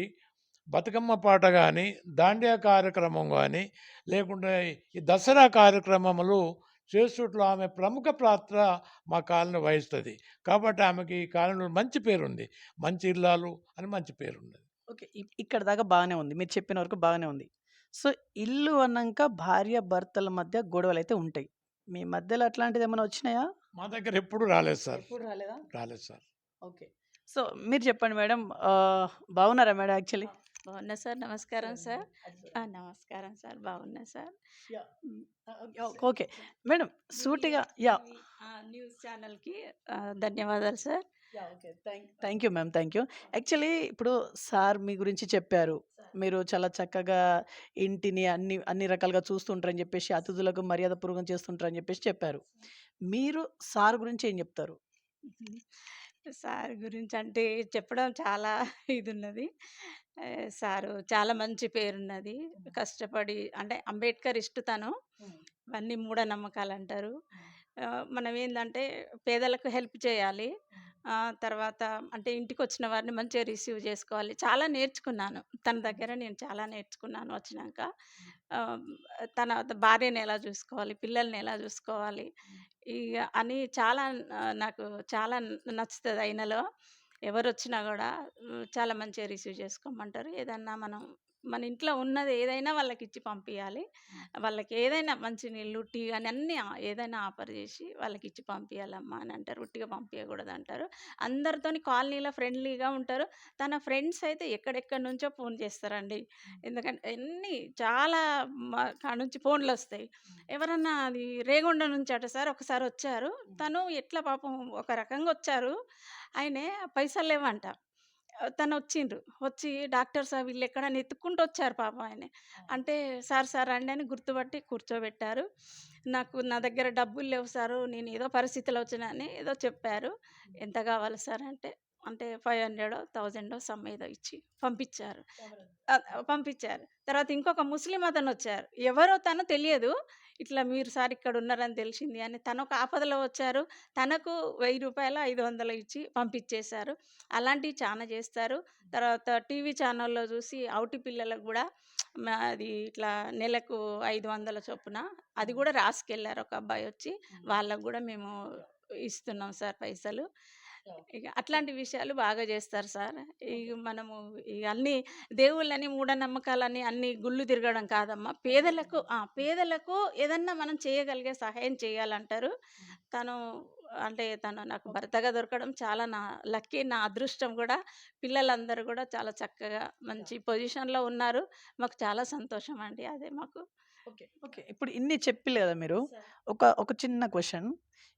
బతుకమ్మ పాట గాని, దాండియా కార్యక్రమం గాని, లేకుంటే ఈ దసరా కార్యక్రమములు చేసుట్లో ఆమె ప్రముఖ పాత్ర మా కాలనీ వహిస్తది. కాబట్టి ఆమెకి ఈ కాలనీలో మంచి పేరుంది. మంచి ఇల్లాలు అని మంచి పేరున్నది. ఓకే. ఇక్కడి దాకా బాగానే ఉంది. మీరు చెప్పిన వరకు బాగానే ఉంది. సో, ఇల్లు అన్నంక భార్య, భర్తల మధ్య గొడవలైతే ఉంటాయి. మీ మధ్యలో అట్లాంటిదేమన్నా వచ్చినాయా? మా దగ్గర ఎప్పుడు రాలేదు సార్. ఎప్పుడు రాలేదా? రాలేదు సార్. ఓకే. సో, మీరు చెప్పండి మేడం. బాగున్నారా మేడం యాక్చువల్లీ? బాగున్నా సార్. నమస్కారం సార్. అది నమస్కారం సార్. బాగున్నా సార్. యాహ్! హ్మ్. ఓకే. మేడం మీ సూటిగా యాహ్! మీ న్యూస్ ఛానల్‌కి ధన్యవాదాలు sir. Yeah! Okay. Thank you ma'am. Thank you. Actually ఇప్పుడు సార్ మీ గురించి చెప్పారు. సార్. మీరు చాలా చక్కగా ఇంటిని అన్ని అన్ని రకాలుగా చూస్తుంటారని చెప్పేసి, అతిథులకు మర్యాదపూర్వకం చేస్తుంటారని చెప్పేసి చెప్పారు. మీరు సార్ గురించి ఏం చెప్తారు? హుహు. సార్ గురించంటే చెప్పడం చాలా ఇదున్నది. సారు చాలా మంచి పేరున్నది. హ్మ్. కష్టపడి అంటే అంబేద్కరిస్ట్ తను. హ్మ్. ఇవన్నీ మూఢనమ్మకాలంటారు. హ్మ్. మనమేందంటే పేదలకు హెల్ప్ చేయాలి. హ్మ్. తర్వాత అంటే ఇంటికొచ్చిన వారిని మంచిగా రిసీవ్ చేసుకోవాలి. చాలా నేర్చుకున్నాను. తన హ్మ్. దగ్గర నేను చాలా నేర్చుకున్నాను వచ్చినాక. హ్మ్. ఆహ్, తన భార్యని ఎలా చూసుకోవాలి, పిల్లల్ని ఎలా చూసుకోవాలి, హ్మ్. ఇగ అని చాలా నాకు చాలా నచ్చుతది ఆయనలో. ఎవరొచ్చినా గూడా చాలా మంచిగా రిసీవ్ చేసుకోమంటారు. ఏదన్నా మనం మన ఇంట్లో ఉన్నది ఏదైనా వాళ్ళకిచ్చి పంపియాలి. హ్మ్. వాళ్ళకేదైనా మంచినీళ్ళు, టీ గాని అన్నీ ఏదైనా ఆఫర్ జేసి వాళ్ళకిచ్చి పంపియాలమ్మా అని అంటారు. ఉట్టిగా పంపియకూడదంటారు. అందరితోని కాలనీలో ఫ్రెండ్లీగా ఉంటారు. తన ఫ్రెండ్స్ అయితే ఎక్కడెక్కడి నుంచో ఫోను చేస్తారండి. హ్మ్. ఎందుకంటే చాలా కాడ నుంచి ఫోన్‌లొస్తాయి. హ్మ్. ఎవరన్నా అది రేగొండ నుంచట సార్ ఒకసారొచ్చారు. హ్మ్. తను ఎట్లా పాపం ఒక రకంగొచ్చారు. ఆయనే పైసలు లేవంట. తనొచ్చిండ్రు. వచ్చి డాక్టర్ సాబ్ వీళ్ళెక్కడని ఎతుక్కుంటూ వచ్చారు పాపం ఆయన. ఆ! అంటే సార్ రండి అని గుర్తుపట్టి కూర్చోబెట్టారు. నా దగ్గర డబ్బులు లేవు సారు. నేనేదో పరిస్థితిలో వచ్చినాని ఏదో చెప్పారు. హ్మ్. ఎంత కావాలి సార్ అంటే 500 సమ్ ఏదో ఇచ్చి పంపించారు. కెమెరా. పంపించారు. తర్వాత ఇంకొక ముస్లిం అతనొచ్చారు. ఎవరో తను తెలియదు. ఇట్లా మీరు సార్ ఇక్కడున్నారని తెలిసింది అని తనొక ఆపదలో వచ్చారు. తనకు రూ. 1000, 500 ఇచ్చి పంపించేశారు. అలాంటివి చానా జేస్తారు. తర్వాత టీవీ ఛానల్‌లో జూసి అవటి పిల్లలకు గూడా అది ఇట్లా నెలకు 500 చొప్పున అది హ్మ్. గూడా రాసుకెళ్లారు ఒక అబ్బాయొచ్చి. హ్మ్. వాళ్ళకి గూడా మేము ఇస్తున్నాం సార్ పైసలు. యాహ్! ఇగ అట్లాంటి విషయాలు బాగా జేస్తారు సార్. ఇగ మనము ఇగ అన్నీ దేవుళ్ళని, మూఢనమ్మకాలని అన్ని గుళ్ళు తిరగడం కాదమ్మా. పేదలకు ఏదన్నా మనం చేయగలిగే సహాయం చేయాలంటారు. హ్మ్. తను తను నాకు ఓకే. భర్తగా దొరకడం చాలా నా లక్కీ, నా అదృష్టం గూడా. పిల్లలందరూ గూడా చాలా చక్కగా యాహ్! మంచి పొజిషన్‌లో ఉన్నారు. మాకు చాలా సంతోషం అండి. అదే మాకు ఓకే. ఓకే. ఇప్పుడు ఇన్ని చెప్పిల్లు గదా మీరు. సార్. ఒక చిన్న క్వెషన్.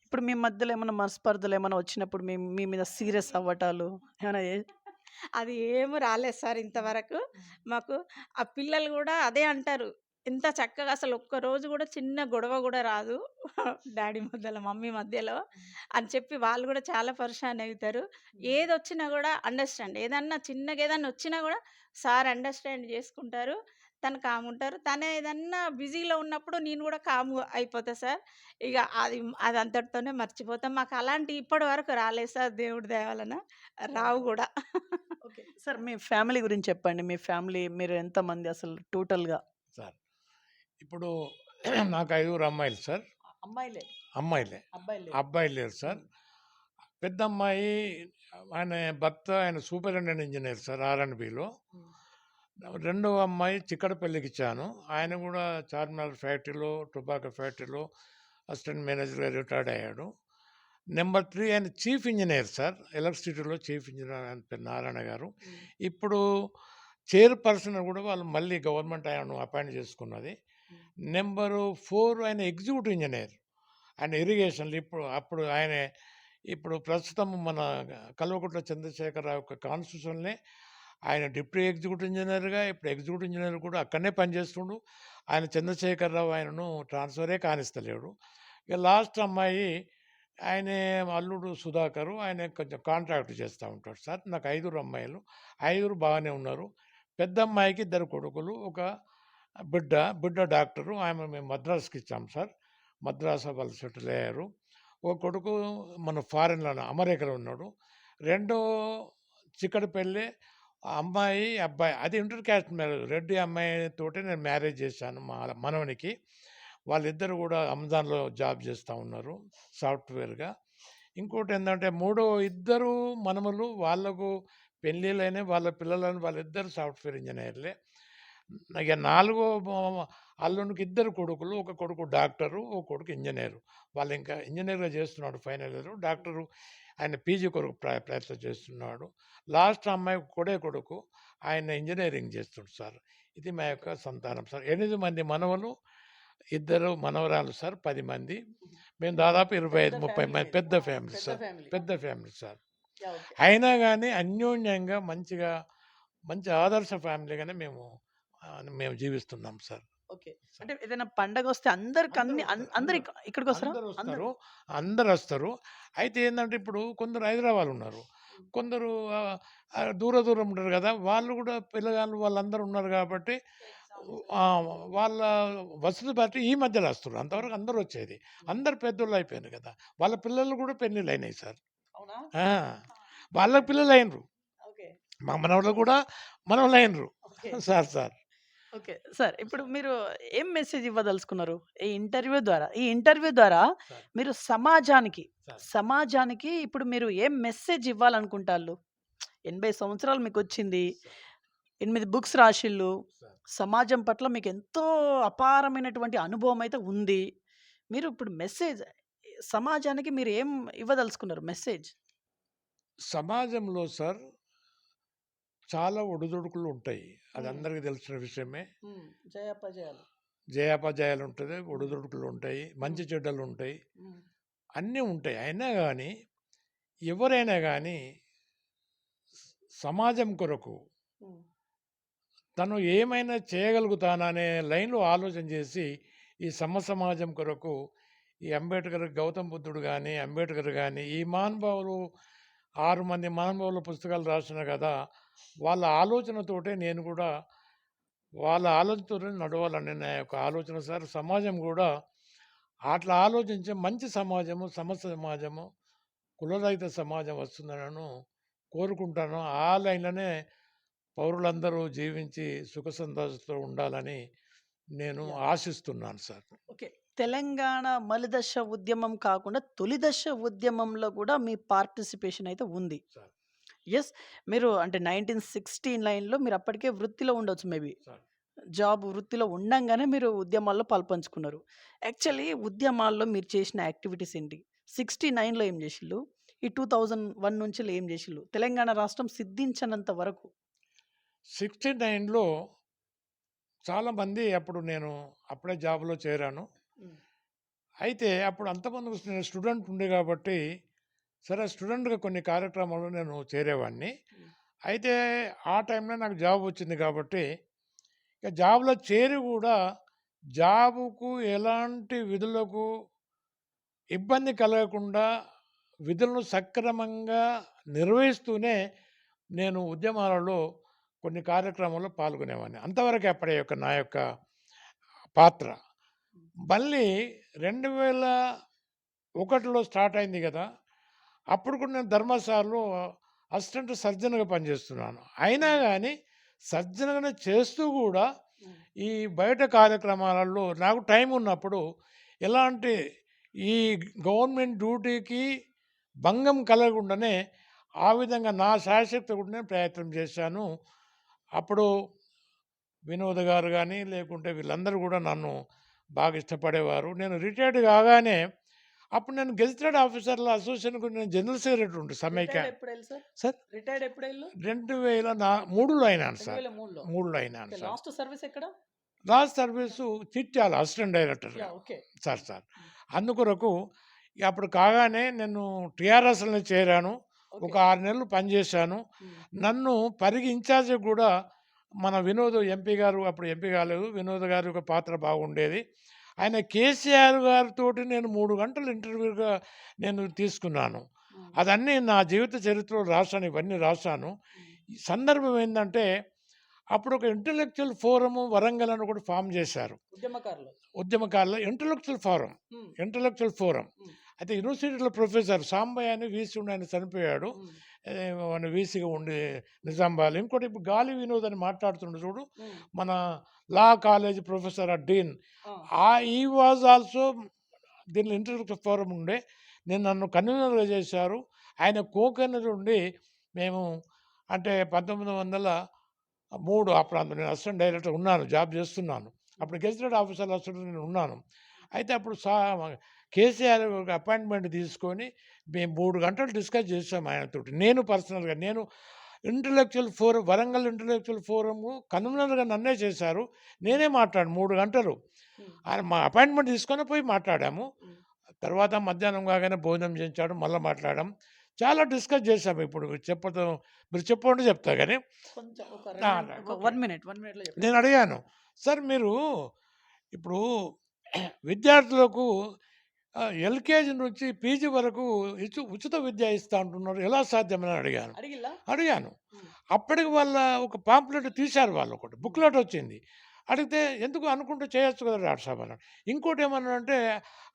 ఇప్పుడు మీ మధ్యలో ఏమన్నా మనస్పర్ధలేమన్నా వచ్చినప్పుడు మీ మీ మీద సీరియస్ అవ్వటాలు ఏమన్నా అది ఏమి రాలేదు సార్ హ్మ్. ఇంతవరకు. హ్మ్. మాకు ఆ పిల్లలు గూడా అదే అంటారు. ఎంత చక్కగా అసలు ఒక్కరోజు గూడా చిన్న గొడవ గూడా రాదు. డ్యాడీ మధ్యలో, మమ్మీ మధ్యలో హ్మ్. అని చెప్పి వాళ్ళు గూడా చాలా పరేషాన్ అయితారు. హ్మ్. ఏదొచ్చినా గూడా అండర్‌స్టాండ్ ఏదన్నా చిన్నగా ఏదన్నా ఒచ్చినా గూడా సార్ అండర్‌స్టాండ్ జేసుకుంటారు. తను కాముంటారు. తను ఏదన్నా బిజీలో ఉన్నప్పుడు నేను గూడా కామ్‌గా అయిపోతా సార్. ఇగ అది అంతటితోనే మర్చిపోతాం. మాకు అలాంటియి ఇప్పటి వరకు రాలేదు సార్ దేవుడి దయ వలన. యాహ్! రావు గూడా. ఓకే. సార్ మీ ఫ్యామిలీ గురించి చెప్పండి. మీ ఫ్యామిలీ మీరు ఎంతమంది అసలు టోటల్‌గా? సార్. ఇప్పుడు నాకు 5 అమ్మాయిలు సార్. అమ్మాయిలే. అమ్మాయిలే. అబ్బాయిలు లేరు. అబ్బాయిలు లేరు సార్. హ్మ్. పెద్ద అమ్మాయి ఆయన భర్త ఆయన సూపరింటెండెంట్ ఇంజినీర్ సార్ ఆర్&బిలో. హ్మ్. రెండో అమ్మాయి చిక్కడపల్లికిచ్చాను. ఆయన హ్మ్. గూడా చార్మినార్ ఫ్యాక్టరీలో, టొబాకో ఫ్యాక్టరీలో అసిస్టెంట్ మేనేజర్‌గా రిటైర్డ్ అయ్యాడు. నంబర్ 3 ఆయన చీఫ్ ఇంజినీర్ సార్. ఎలక్ట్రిసిటీలో చీఫ్ ఇంజినీర్ ఆయన పేరు నారాయణ గారు. హ్మ్. ఇప్పుడు చైర్‌పర్సన్ గూడా వాళ్ళు మళ్ళీ గవర్నమెంట్ ఆయనను అపాయింట్ చేసుకున్నది. హ్మ్. నంబరు 4 ఆయన ఎగ్జిక్యూటివ్ ఇంజినీర్. ఆయన ఇరిగేషన్‌లో అప్పుడు ఆయనే ఇప్పుడు ప్రస్తుతం మన కల్వకుంట్ల చంద్రశేఖరరావు యొక్క కాన్స్టిట్యూషన్‌లోనే ఆయన డిప్యూటీ ఎగ్జిక్యూటివ్ ఇంజినీర్‌గా ఇప్పుడు ఎగ్జిక్యూటివ్ ఇంజినీర్ కూడా అక్కడనే పనిచేస్తుండు. ఆయన చంద్రశేఖరరావు ఆయనను ట్రాన్స్‌ఫరే కానిస్తలేడు. ఇక లాస్ట్ అమ్మాయి ఆయనే అల్లుడు సుధాకరు. ఆయన కొంచెం కాంట్రాక్ట్ చేస్తా ఉంటాడు సార్. నాకు 5 అమ్మాయిలు. 5 బాగానే ఉన్నారు. పెద్ద అమ్మాయికి 2 కొడుకులు. ఒక బిడ్డ. బిడ్డ డాక్టరు. ఆమె మేము మద్రాస్‌కిచ్చాం సార్. మద్రాసు వాళ్ళు సెటిల్ అయ్యారు. ఒక కొడుకు మన ఫారెన్‌లోనే అమెరికాలో ఉన్నాడు. రెండో చిక్కడపల్లి ఆ అమ్మాయి, అబ్బాయి అది ఇంటర్ క్యాస్ట్ మ్యారేజ్. రెడ్డి అమ్మాయితోటి నేను మ్యారేజ్ చేశాను మా మనవనికి. వాళ్ళిద్దరూ గూడా అమెజాన్‌లో జాబ్ చేస్తా ఉన్నారు సాఫ్ట్‌వేర్‌గా. ఇంకోటేందంటే మూడో ఇద్దరు మనుమలు వాళ్ళకు పెళ్ళిళ్ళైనయి. వాళ్ళ పిల్లలని వాళ్ళిద్దరు సాఫ్ట్‌వేర్ ఇంజినీర్‌లే. ఇగ నాలుగో అల్లునికి ఇద్దరు కొడుకులు. ఒక కొడుకు డాక్టరు, ఒక కొడుకు ఇంజినీరు. వాళ్ళింకా ఇంజినీర్‌గా చేస్తున్నాడు ఫైనల్ ఇయర్. డాక్టరు ఆయన పీజీ కొరకు ప్రయత్నం చేస్తున్నాడు. లాస్ట్ అమ్మాయి ఒకడే కొడుకు. ఆయన ఇంజినీరింగ్ చేస్తుండు సార్. ఇది మా యొక్క సంతానం సార్. 8 మంది మనవలు, 2 మనవరాలు సార్. 10 మంది. మేము దాదాపు 25, 30 మంది. పెద్ద ఫ్యామిలీ సార్. పెద్ద ఫ్యామిలీ సార్. అయినా గానీ అన్యోన్యంగా మంచిగా మంచి ఆదర్శ ఫ్యామిలీగానే మేము జీవిస్తున్నాం సార్. ఓకే. అంటే ఏదైనా పండగొస్తే అందరికి అన్ని అందరు ఇక్కడికొస్తారా? అందరొస్తారు. అందరొస్తారు. అయితే ఏందంటే ఇప్పుడు కొందరు హైదరాబాద్ ఉన్నారు. కొందరు దూరం ఉంటారు గదా! వాళ్ళు గూడా పిల్లగాళ్ళు వాళ్ళందరూ ఉన్నారు గాబట్టి వాళ్ళ వసతి బట్టి ఈ మధ్యలో వస్తుర్రు. అంతవరకు అందరొచ్చేది. అందరూ పెద్దోళ్ళయిపోయారు గదా! వాళ్ళ పిల్లలు గూడా పెళ్ళిళ్ళయినాయి సార్. అవునా? ఆ! వాళ్ళకి పిల్లలయినరు. ఓకే. మా మనవళ్ళు గూడా మనవళ్ళయినరు. ఓకే. సార్. ఓకే. సార్ ఇప్పుడు మీరు ఏం మెసేజ్ ఇవ్వదలుచుకున్నారు? ఈ ఇంటర్వ్యూ ద్వారా సార్. మీరు సార్. సమాజానికి ఇప్పుడు మీరు ఏం మెసేజ్ ఇవ్వాలనుకుంటాళ్ళు? 80 సంవత్సరాలు మీకొచ్చింది. సార్. 8 బుక్స్ రాసిల్లు. సార్. సమాజం పట్ల మీకెంతో అపారమైనటువంటి అనుభవం అయితే ఉంది. మీరు ఇప్పుడు సమాజానికి మీరు ఏం ఇవ్వదలుచుకున్నారు మెసేజ్? సమాజంలో సార్ చాలా ఒడిదుడుకులు ఉంటాయి. అది హ్మ్. అందరికీ తెలిసిన విషయమే. జయాపజయాలు. జయాపజయాలుంటది, ఒడిదుడుకులుంటాయి, మంచి చెడ్డలుంటాయి. అన్నీ ఉంటాయి. అయినా గానీ, ఎవరైనా గానీ సమాజం కొరకు తను ఏమైనా చేయగలుగుతాననే లైన్‌లో ఆలోచన చేసి, ఈ సమాజం కొరకు ఈ అంబేద్కర్, గౌతమ్ బుద్ధుడు గానీ, అంబేద్కర్ గానీ, ఈ మహానుభావులు 6 మంది మహానుభావుల పుస్తకాలు రాసినారు గదా! వాళ్ళ ఆలోచనతోటే నేను గూడా వాళ్ళ ఆలోచనతోనే నడవాలని నా యొక్క ఆలోచన సార్. సమాజం గూడా అట్లా ఆలోచించి మంచి సమాజము, సమస్త సమాజము, కులరహిత సమాజం వస్తుందనను కోరుకుంటాను. ఆ లైన్‌లోనే పౌరులందరూ జీవించి సుఖ సంతోషాలతో ఉండాలని నేను యాహ్! ఆశిస్తున్నాను సార్. ఓకే. తెలంగాణ మలిదశ ఉద్యమం కాకుండా తొలి దశ ఉద్యమంలో గూడా మీ పార్టిసిపేషన్ అయితే ఉంది. సార్. యెస్. మీరు అంటే 1969లో మీరు అప్పటికే వృత్తిలో ఉండొచ్చు మేబీ. సార్. జాబ్ వృత్తిలో ఉండంగానే మీరు ఉద్యమాల్లో పాలుపంచుకున్నారు. యాక్చువల్లీ ఉద్యమాల్లో మీరు చేసిన యాక్టివిటీస్ ఏంటి? 69లో ఏం జేషిల్లు? ఈ 2001 నుంచెల్లి ఏం జేషిల్లు? తెలంగాణ రాష్ట్రం సిద్ధించనంత వరకు? 69లో చాలామంది నేను అప్పుడే జాబ్‌లో చేరాను. హ్మ్. అయితే అప్పుడు అంతమంది నేను స్టూడెంట్ ఉండే గాబట్టి, సరే స్టూడెంట్‌గా కొన్ని కార్యక్రమాల్లో నేను చేరేవాడిని. హ్మ్. అయితే ఆ టైంలో నాకు జాబ్ వచ్చింది కాబట్టి, ఇక జాబ్‌లో చేరి గూడా జాబుకు ఎలాంటి విధులకు ఇబ్బంది కలగకుండా విధులను సక్రమంగా నిర్వహిస్తూనే నేను ఉద్యమాలలో కొన్ని కార్యక్రమాల్లో పాల్గొనేవాడిని. అంతవరకే నా యొక్క పాత్ర. మళ్ళీ 2001లో స్టార్ట్ అయింది గదా! అప్పుడు కూడా నేను ధర్మశాలలో అసిస్టెంట్ సర్జన్‌గా పనిచేస్తున్నాను. అయినా గానీ సర్జన్‌గానే చేస్తూ గూడా హ్మ్. ఈ బయట కార్యక్రమాలలో నాకు టైం ఉన్నప్పుడు ఎలాంటి ఈ గవర్నమెంట్ డ్యూటీకి భంగం కలగకుండానే ఆ విధంగా నా శాయశక్తి కూడా నేను ప్రయత్నం చేశాను. అప్పుడు వినోద్ గారు గానీ, లేకుంటే వీళ్ళందరూ గూడా నన్ను బాగా ఇష్టపడేవారు. నేను రిటైర్డ్ కాగానే అప్పుడు నేను గెజిటెడ్ ఆఫీసర్ల అసోసియేషన్‌కు నేను జనరల్ సెక్రటరీ ఉండే సమైక్య. రిటైర్డ్ ఎప్పుడైల్లు సార్? సార్ రిటైర్డ్ ఎప్పుడైల్లు? 2003లో అయినాను సార్. 2003లో. 3లో అయినాను ఓకే. సార్. లాస్ట్ సర్విస్ ఎక్కడ? లాస్ట్ సర్వీసు చిట్యాల అసిస్టెంట్ డైరెక్టర్‌గా. యాహ్! ఓకే. సార్. హ్మ్. అందుకొరకు ఇక అప్పుడు కాగానే నేను టీఆర్ఎస్‌లోనే చేరాను. ఒక ఓకే. 6 నెలలు పనిచేశాను. హ్మ్. నన్ను పరిగి ఇన్ఛార్జ్‌గా గూడా మన వినోద్ ఎంపీ గారు, అప్పుడు ఎంపీ కాలేదు. వినోద్ గారి యొక్క పాత్ర బాగుండేది. ఆయన కేసీఆర్ గారితోటి నేను 3 గంటలు ఇంటర్వ్యూగా నేను తీసుకున్నాను. హ్మ్. అదన్నీ నా జీవిత చరిత్రలో రాశాను. ఇవన్నీ రాశాను. హ్మ్. ఈ సందర్భం ఏందంటే, అప్పుడు ఒక ఇంటలెక్చువల్ ఫోరము వరంగల్ అని ఒకటి ఫార్మ్ చేశారు. ఉద్యమకారులు. ఉద్యమకారులు ఇంటలెక్చువల్ ఫోరం. హ్మ్. Intellectual forum. హ్మ్. అయితే యూనివర్సిటీలో ప్రొఫెసర్ సాంబయ్య అని వీసీ ఉండి ఆయన చనిపోయాడు. హ్మ్. ఆయన వీసీగా ఉండి నిజామాబాద్‌లో. ఇంకోటి ఇప్పుడు గాలి వినోద్ అని మాట్లాడుతుండు చూడు. హ్మ్. మన లా కాలేజ్ ప్రొఫెసర్ డీన్. ఆ! హి వాజ్ ఆల్సో దీనిలో ఇంటలెక్చువల్ ఫోరం ఉండే. నన్ను కన్వీనర్‌గా చేశారు. ఆయన కన్వీనర్ ఉండి మేము అంటే 1903 ఆ ప్రాంతం నేను అసిస్టెంట్ డైరెక్టర్ ఉన్నాను. జాబ్ చేస్తున్నాను. అప్పుడు గెజిటెడ్ ఆఫీసర్ అసిస్టెంట్ నేను ఉన్నాను. అయితే అప్పుడు కేసీఆర్ ఒక అపాయింట్మెంట్ తీసుకొని మేము 3 గంటలు డిస్కస్ చేసాం ఆయనతోటి. నేను పర్సనల్‌గా intellectual forum Warangal intellectual forum కన్వీనర్‌గా నన్నే చేశారు. నేనే మాట్లాడాను 3 గంటలు. ఆయన మా అపాయింట్మెంట్ తీసుకొని పోయి మాట్లాడాము. తర్వాత మధ్యాహ్నం కాగానే భోజనం చేయించాడు. మళ్ళా మాట్లాడాం. చాలా డిస్కస్ చేసాము. ఇప్పుడు మీరు చెప్పమంటే చెప్తా గానీ కొంచెం ఒక ఆ! 1 మినిట్ 1 మినిట్‌లో చెప్పండి. నేను అడిగాను, సార్ మీరు ఇప్పుడు విద్యార్థులకు ఎల్‌కేజీ నుంచి పీజీ వరకు ఉచిత విద్య ఇస్తా అంటున్నారు. ఎలా సాధ్యమని అడిగాను. అడిగిల్లా? అడిగాను. హ్మ్. అప్పటికి ఒక పాంప్లెట్ తీశారు వాళ్ళు ఒకటి. బుక్‌లెట్ వచ్చింది. అడిగితే ఎందుకు అనుకుంటే చేయొచ్చు కదా డాక్టర్ సాబ్ అన్నాడు. ఇంకోటేమన్నాడంటే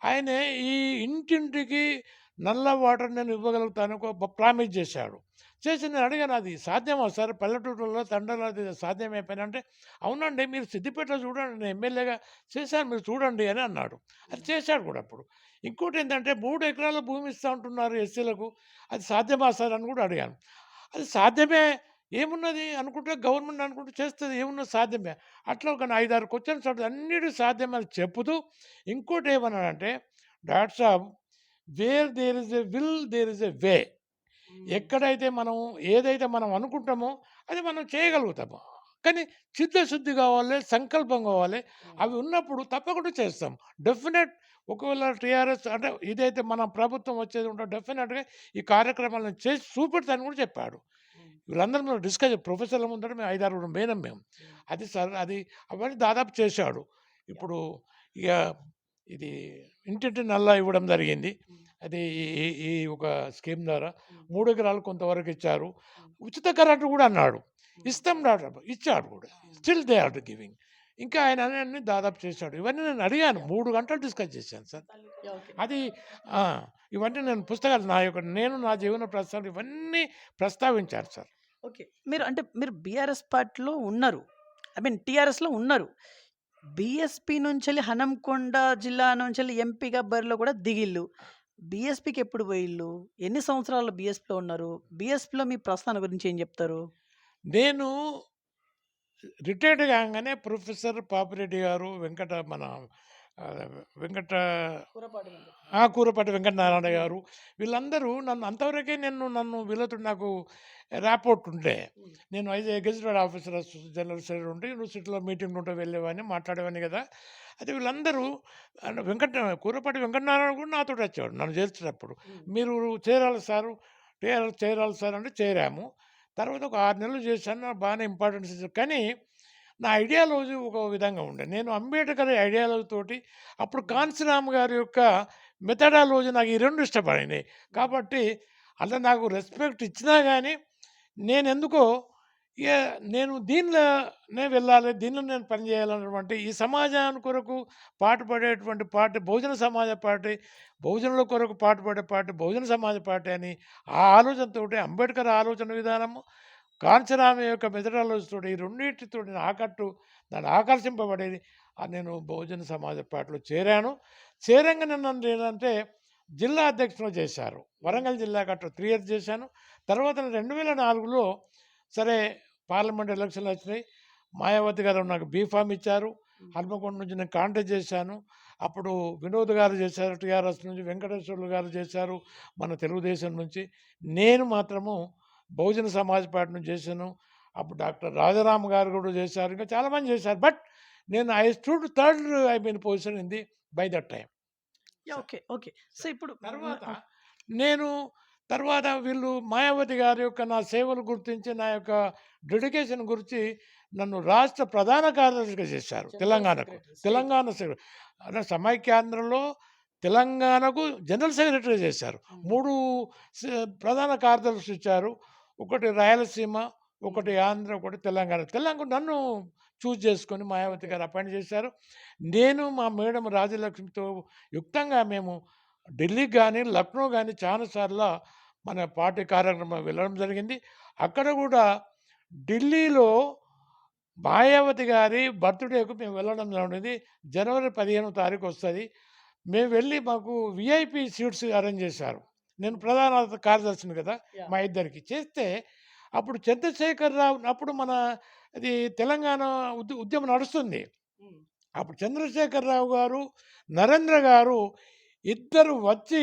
ఆయనే ఈ ఇంటింటికి నల్ల వాటర్ నేను ఇవ్వగలుగుతాను ఒక ప్రామిస్ చేశాడు. చేసి నేను అడిగాను, అది సాధ్యమా సార్? పల్లెటూరులో తండాలో అది సాధ్యమైపోయినా అంటే, అవునండి మీరు సిద్దిపేటలో చూడండి నేను ఎమ్మెల్యేగా చేశాను మీరు చూడండి అని అన్నాడు. అది చేశాడు కూడా అప్పుడు. ఇంకోటేంటంటే 3 ఎకరాల భూమి ఇస్తా ఉంటున్నారు ఎస్సీలకు. అది సాధ్యమా సార్ అని కూడా అడిగాను. అది సాధ్యమే. ఏమున్నది అనుకుంటే గవర్నమెంట్ అనుకుంటే చేస్తది. ఏమున్నది సాధ్యమే. అట్లా ఒక 5, 6 క్వెషన్స్ అన్నిటికి సాధ్యమని చెప్పుతూ ఇంకోటేమన్నాడంటే, డాక్టర్ సాబ్ where there is a will there is a way. ఎక్కడైతే ఏదైతే మనం అనుకుంటామో అది మనం చేయగలుగుతాము. కానీ చిత్తశుద్ధి కావాలి, సంకల్పం కావాలి. అవి ఉన్నప్పుడు తప్పకుండా చేస్తాం. డెఫినెట్ ఒకవేళ టీఆర్ఎస్ అంటే ఇదైతే మన ప్రభుత్వం వచ్చేది ఉంటే డెఫినెట్‌గా ఈ కార్యక్రమాలను చేసి చూపెడతానని కూడా చెప్పాడు. వీళ్ళందరూ మేము డిస్కస్ ప్రొఫెసర్ల ముందర మేము 5, 6 పోయినాం మేము. అది సార్ అది అవన్నీ దాదాపు చేశాడు. ఇప్పుడు ఇక ఇది ఇంటింటి నల్లా ఇవ్వడం జరిగింది. అది ఈ ఈ ఈ ఒక స్కీమ్ ద్వారా 3 ఎకరాలు కొంతవరకు ఇచ్చారు. ఉచిత కరెంట్ కూడా అన్నాడు. ఇస్తాం డాక్టర్ ఇచ్చాడు కూడా. Still they are giving. ఇంకా ఆయన అన్నీ దాదాపు చేశాడు. ఇవన్నీ నేను అడిగాను. 3 గంటలు డిస్కస్ చేశాను సార్. యాహ్! ఓకే. అది ఆ! ఇవన్నీ నేను పుస్తకాలు నా జీవన ప్రస్థానం ఇవన్నీ ప్రస్తావించారు సార్. ఓకే. మీరు బీఆర్ఎస్ పార్టీలో ఉన్నారు. ఐ మీన్ టీఆర్ఎస్‌లో ఉన్నారు. బీఎస్పీ నుంచెల్లి హనంకొండ జిల్లా నుంచెల్లి ఎంపీగా బరిలో కూడా దిగిల్లు. బీఎస్పీకి ఎప్పుడు పోయిల్లు? ఎన్ని సంవత్సరాలు బీఎస్పీలో ఉన్నారు? బీఎస్పీలో మీ ప్రస్థానం గురించి ఏం చెప్తారు? నేను రిటైర్డ్ కాగానే ప్రొఫెసర్ పాపిరెడ్డి గారు, వెంకట కూరపాటి వెంకటనారాయణ గారు వీళ్ళందరూ అంతవరకే నన్ను వీళ్ళతో నాకు ర్యాపోర్ట్ ఉండే. నేను గెజిటెడ్ ఆఫీసర్ జనరల్ సెక్రటరీ ఉంటే యూనివర్సిటీలో మీటింగ్ ఉంటే వెళ్ళేవాడిని, మాట్లాడేవాడిని కదా. అయితే వీళ్ళందరూ కూరపాటి వెంకటనారాయణ కూడా నాతో వచ్చేవాడు నన్ను చేర్చేటప్పుడు. మీరు చేరాలి సారు, చేరాలి సార్ అంటే చేరాము. తర్వాత ఒక 6 నెలలు చేశాను. నాకు బాగానే ఇంపార్టెన్స్ ఇచ్చారు. కానీ నా ఐడియాలజీ ఒక విధంగా ఉండే. నేను అంబేద్కర్ ఐడియాలజీ తోటి అప్పుడు కాంశీరామ్ గారి యొక్క మెథడాలజీ నాకు ఈ 2 ఇష్టపడినాయి. కాబట్టి అలా నాకు రెస్పెక్ట్ ఇచ్చినా గానీ నేనెందుకో ఇగ నేను దీనిలోనే వెళ్ళాలి, దీనిలో నేను పనిచేయాలన్నటువంటి ఈ సమాజాని కొరకు పాటుపడేటువంటి పార్టీ బహుజన సమాజ పార్టీ, బహుజనుల కొరకు పాటుపడే పార్టీ బహుజన సమాజ పార్టీ అని ఆ ఆలోచనతోటి అంబేద్కర్ ఆలోచన విధానము, కాంచరామ యొక్క మెథడాలజీతోటి ఈ రెండింటితోటి దాన్ని ఆకర్షింపబడేది. నేను బహుజన సమాజ పార్టీలో చేరాను. చేరంగానే నన్ను ఏంటంటే జిల్లా అధ్యక్షుడిగా చేశారు. వరంగల్ జిల్లాకి అట్లా 3 ఇయర్స్ చేశాను. తర్వాత 2004లో సరే పార్లమెంట్ ఎలక్షన్లు వచ్చినాయి. మాయావతి గారు నాకు బీఫామ్ ఇచ్చారు. హన్మకొండ నుంచి నేను కాంటాక్ట్ చేశాను. అప్పుడు వినోద్ గారు చేశారు టీఆర్ఎస్ నుంచి, వెంకటేశ్వర్లు గారు చేశారు మన తెలుగుదేశం నుంచి. నేను మాత్రము బహుజన సమాజ్ పార్టీ నుంచి చేశాను. అప్పుడు డాక్టర్ రాజారాం గారు కూడా చేశారు. ఇంకా చాలామంది చేశారు. బట్ నేను I stood third position in the by that time. Yeah! Okay. Okay. So, ఇప్పుడు నేను తర్వాత వీళ్ళు మాయావతి గారి యొక్క నా సేవలు గుర్తించి, నా యొక్క డెడికేషన్ గురించి నన్ను రాష్ట్ర ప్రధాన కార్యదర్శిగా చేశారు తెలంగాణకు. తెలంగాణ అంటే సమైక్యాంధ్రలో తెలంగాణకు జనరల్ సెక్రటరీ చేశారు. 3 ప్రధాన కార్యదర్శులు ఇచ్చారు. ఒకటి రాయలసీమ, ఒకటి ఆంధ్ర, ఒకటి తెలంగాణ. నన్ను చూజ్ చేసుకొని మాయావతి గారు అపాయింట్ చేశారు. నేను మా మేడం రాజలక్ష్మితో యుక్తంగా మేము ఢిల్లీకి కానీ, లక్నో కానీ చాలా సార్లు మన పార్టీ కార్యక్రమం వెళ్ళడం జరిగింది. అక్కడ కూడా ఢిల్లీలో మాయావతి గారి బర్త్‌డేకు మేము వెళ్ళడం జరిగింది. జనవరి 15వ తారీఖు వస్తది. మేము వెళ్ళి మాకు వీఐపీ సీట్స్ అరేంజ్ చేశారు. నేను ప్రధాన కార్యదర్శిని కదా యాహ్! మా ఇద్దరికి. చేస్తే అప్పుడు చంద్రశేఖరరావు అప్పుడు మన అది తెలంగాణ ఉద్యమం నడుస్తుంది. హ్మ్. అప్పుడు చంద్రశేఖరరావు గారు, నరేంద్ర గారు ఇద్దరు వచ్చి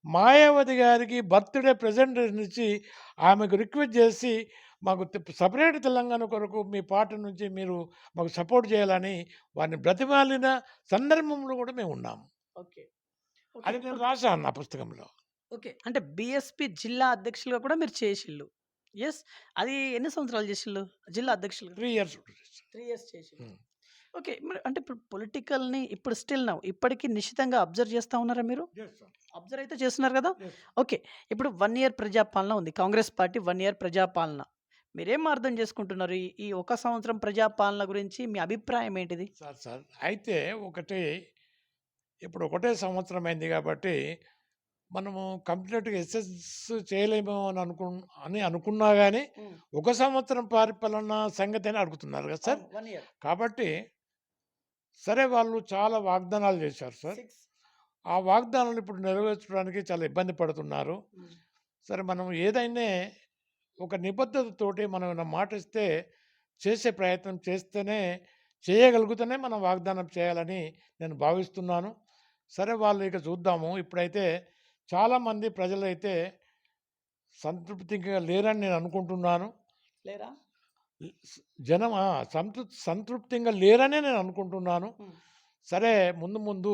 మాయావతి గారికి బర్త్‌డే ప్రెజెంటేషన్ ఇచ్చి ఆమెకు రిక్వెస్ట్ చేసి మాకు సెపరేట్ తెలంగాణ కొరకు మీ పార్టీ నుంచి మీరు మాకు సపోర్ట్ చేయాలని వారిని బ్రతిమాలిన సందర్భంలో కూడా మేము ఉన్నాము. ఓకే. అది నేను రాశాను నా పుస్తకంలో. ఓకే. అంటే బీఎస్పీ జిల్లా అధ్యక్షులుగా కూడా మీరు చేసిల్లు. యెస్. అది ఎన్ని సంవత్సరాలు చేసిల్లు? జిల్లా అధ్యక్షులుగా? 3 ఇయర్స్. 3 ఇయర్స్ చేసిల్లు. హ్మ్. ఓకే. మరి అంటే ఇప్పుడు పొలిటికల్‌ని ఇప్పుడు స్టిల్ నౌ ఇప్పటికి నిశితంగా అబ్జర్వ్ చేస్తా ఉన్నారా మీరు? అబ్జర్వ్ అయితే చేస్తున్నారు కదా! ఓకే. ఇప్పుడు 1 ఇయర్ ప్రజాపాలన ఉంది. కాంగ్రెస్ పార్టీ 1 ఇయర్ ప్రజాపాలన. మీరేం అర్థం చేసుకుంటున్నారు? ఈ ఒక సంవత్సరం ప్రజాపాలన గురించి మీ అభిప్రాయం ఏంటిది? సార్ అయితే ఒకటి ఇప్పుడు ఒకటే సంవత్సరం అయింది కాబట్టి మనము కంప్లీట్‌గా ఎసెస్ చేయలేమో అని అనుకున్నా గాని, ఒక సంవత్సరం పరిపాలన సంగతని అడుగుతున్నారు కదా సార్. 1 ఇయర్. కాబట్టి సరే వాళ్ళు చాలా వాగ్దానాలు చేశారు సార్. ఆ వాగ్దానాలు ఇప్పుడు నెరవేర్చడానికి చాలా ఇబ్బంది పడుతున్నారు. సరే మనం ఏదైనా ఒక నిబద్ధతతోటి మనం ఏమైనా మాట ఇస్తే చేసే ప్రయత్నం చేస్తేనే చేయగలిగితేనే మనం వాగ్దానం చేయాలని నేను భావిస్తున్నాను. సరే వాళ్ళు ఇక చూద్దాము. ఇప్పుడైతే చాలామంది ప్రజలైతే సంతృప్తిగా లేరని నేను అనుకుంటున్నాను. లేరా? జనం సంతృప్తిగా లేరనే నేను అనుకుంటున్నాను. సరే ముందు ముందు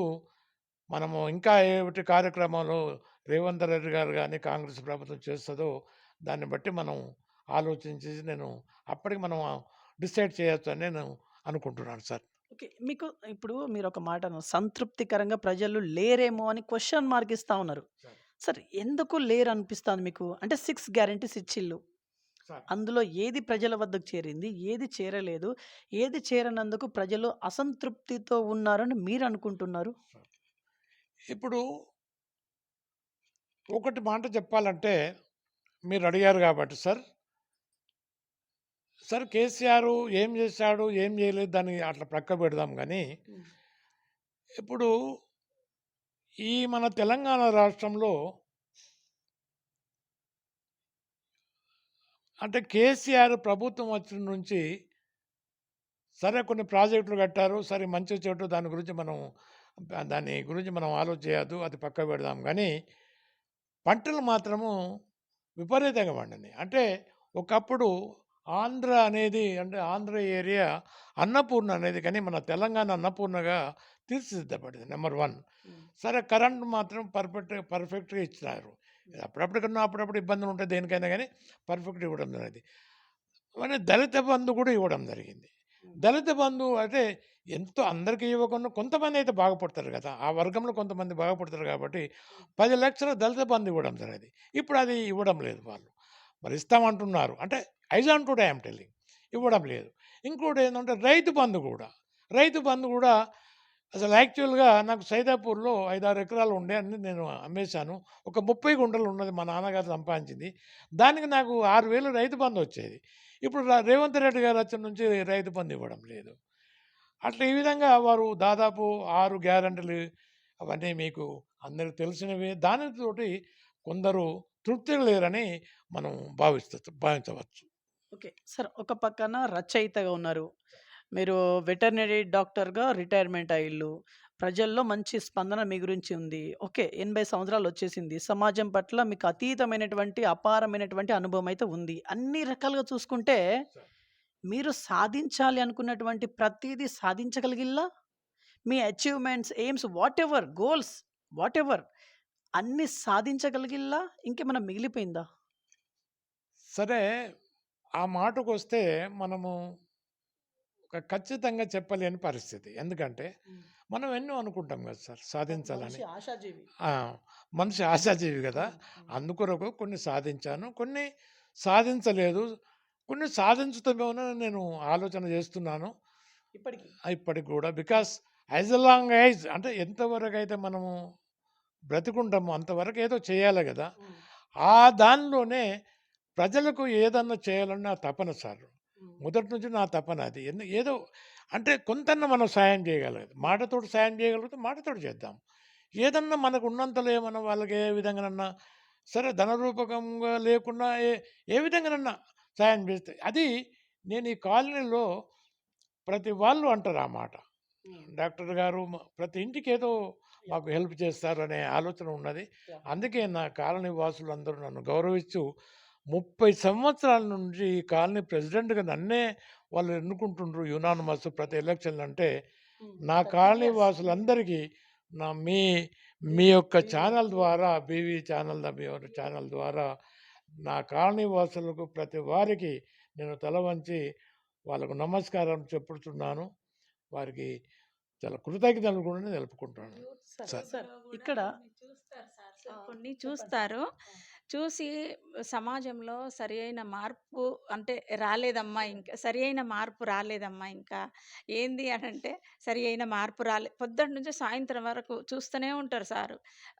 మనము ఇంకా ఏమిటి కార్యక్రమాలు రేవంత్ రెడ్డి గారు గానీ, కాంగ్రెస్ ప్రభుత్వం చేస్తదో దాన్ని బట్టి మనం ఆలోచించి నేను అప్పటికి మనం డిసైడ్ చేయొచ్చని నేను అనుకుంటున్నాను సార్. ఓకే. మీకు ఇప్పుడు మీరొక మాట అన్నారు. సంతృప్తికరంగా ప్రజలు లేరేమో అని క్వెషన్ మార్క్ ఇస్తా ఉన్నారు. సార్. సార్ ఎందుకు లేరనిపిస్తాంది మీకు? అంటే 6 గ్యారంటీస్ ఇచ్చిల్లు. సార్. అందులో ఏది ప్రజల వద్దకు చేరింది? ఏది చేరలేదు? ఏది చేరనందుకు ప్రజలు అసంతృప్తితో ఉన్నారని మీరనుకుంటున్నారు? ఇప్పుడు ఒకటి మాట చెప్పాలంటే మీరు అడిగారు కాబట్టి సార్. సార్ కేసీఆర్ ఏం చేశాడు, ఏం చేయలేదు దాన్ని అట్లా ప్రక్క పెడదాం గానీ, ఇప్పుడు ఈ మన తెలంగాణ రాష్ట్రంలో అంటే కేసీఆర్ ప్రభుత్వం వచ్చిన నుంచి సరే కొన్ని ప్రాజెక్టులు కట్టారు. సరే మంచి చెడు దాని గురించి మనం ఆలోచించద్దు. అది పక్కకు పెడదాం గానీ, పంటలు మాత్రము విపరీతంగా పండినాయి. అంటే ఒకప్పుడు ఆంధ్ర అనేది అంటే ఆంధ్ర ఏరియా అన్నపూర్ణ అనేది కానీ మన తెలంగాణ అన్నపూర్ణగా తీర్చిదిద్దబడింది నెంబర్ 1. సరే కరెంట్ మాత్రం పర్ఫెక్ట్‌గా ఇచ్చినారు. అప్పుడప్పుడు ఇబ్బందులు ఉంటాయి దేనికైనా గానీ పర్ఫెక్ట్‌గా ఇవ్వడం అనేది. మరి దళిత బంధు కూడా ఇవ్వడం జరిగింది. దళిత బంధు అంటే ఎంతో అందరికీ ఇవ్వకుండా కొంతమంది అయితే బాగుపడతారు కదా! ఆ వర్గంలో కొంతమంది బాగుపడతారు కాబట్టి 10 లక్షల దళిత బంధు ఇవ్వడం జరిగింది. ఇప్పుడు అది ఇవ్వడం లేదు వాళ్ళు. మరి ఇస్తామంటున్నారు. అంటే eyes on today I am telling ఇవ్వడం లేదు. ఇంకోటి ఏందంటే రైతు బంధు కూడా అసలు యాక్చువల్‌గా నాకు సైదాపూర్‌లో 5, 6 ఎకరాలు ఉండే అన్నీ నేను అమ్మేశాను. ఒక 30 గుంటలు ఉన్నది మా నాన్నగారు సంపాదించింది. దానికి నాకు 6,000 రైతు బంధు వచ్చేది. ఇప్పుడు రేవంత్ రెడ్డి గారు వచ్చిన నుంచి రైతు బంధు ఇవ్వడం లేదు. అట్లా ఈ విధంగా వారు దాదాపు 6 గ్యారంటీలు అవన్నీ మీకు అందరికి తెలిసినవే. దానితోటి కొందరు తృప్తిగా లేరని మనం భావించవచ్చు. ఓకే. సార్ ఒక పక్కన రచయితగా ఉన్నారు. మీరు వెటర్నరీ డాక్టర్‌గా రిటైర్మెంట్ అయ్యిల్లు. ప్రజల్లో మంచి స్పందన మీ గురించి ఉంది. ఓకే. 80 సంవత్సరాలు వచ్చేసింది. సమాజం పట్ల మీకు అతీతమైనటువంటి, అపారమైనటువంటి అనుభవం అయితే ఉంది. అన్ని రకాలుగా చూసుకుంటే మీరు సాధించాలి అనుకున్నటువంటి ప్రతీదీ సాధించగలిగిల్లా? మీ achievements, aims whatever goals whatever అన్నీ సాధించగలిగిల్లా? ఇంకేమైనా మిగిలిపోయిందా? సరే ఆ మాటకొస్తే మనము ఖచ్చితంగా చెప్పలేని పరిస్థితి. ఎందుకంటే మనం ఎన్నో అనుకుంటాం కదా సార్ సాధించాలని. మనిషి ఆశాజీవి. ఆ! మనిషి ఆశాజీవి కదా! అందుకొరకు కొన్ని సాధించాను. కొన్ని సాధించలేదు. కొన్ని సాధించుతామేమోనని నేను ఆలోచన చేస్తున్నాను. ఇప్పటికి. ఇప్పటికి కూడా. బికాస్ యాస్ లాంగ్ యాజ్ అంటే ఎంతవరకైతే మనము బ్రతికుంటామో అంతవరకు ఏదో చేయాలి కదా! ఆ దానిలోనే ప్రజలకు ఏదన్నా చేయాలని నా తపన సార్. మొదటి నుంచి నా తపన అది. ఏదో అంటే కొంతన్నా మనం సాయం చేయగలగాలి. మాటతోటి సాయం చేయగలిగితే మాటతోటి చేద్దాం. ఏదన్నా మనకు ఉన్నంతలో ఏమన్నా వాళ్ళకి ఏ విధంగానన్నా సరే ధనరూపకంగా లేకున్నా ఏ విధంగానన్నా సాయం చేస్తే అది నేను ఈ కాలనీలో ప్రతి వాళ్ళు అంటారు ఆ మాట. డాక్టర్ గారు ప్రతి ఇంటికి ఏదో మాకు హెల్ప్ చేస్తారు అనే ఆలోచన ఉన్నది. యాహ్! అందుకే నా కాలనీ వాసులందరూ నన్ను గౌరవిస్తూ 30 సంవత్సరాల నుంచి ఈ కాలనీ ప్రెసిడెంట్‌గా నన్నే వాళ్ళు ఎన్నుకుంటుండ్రు యునానిమస్ ప్రతి ఎలక్షన్‌లు అంటే, నా 30 కాలనీ ఇయర్స్. వాసులందరికీ నా మీ మీ యొక్క ఛానల్ ద్వారా బీవీ ఛానల్ మీ యొక్క ఛానల్ ద్వారా నా కాలనీ వాసులకు ప్రతి వారికి నేను తల వంచి వాళ్ళకు నమస్కారం చెప్పుతున్నాను. వారికి చాలా కృతజ్ఞతలు కూడా తెలుపుకుంటున్నాను. Sir, sir. సార్ కూడా ఇక్కడ కొన్ని చూస్తారు సార్. ఆ! కొన్ని చెప్పండి. చూస్తారు. చూసి సమాజంలో సరియైన మార్పు అంటే రాలేదమ్మా ఇంకా సరియైన మార్పు రాలేదమ్మా ఇంకా. ఏంది అనంటే సరియైన మార్పు పొద్దుటి నుంచి సాయంత్రం వరకు చూస్తూనే ఉంటారు సారు.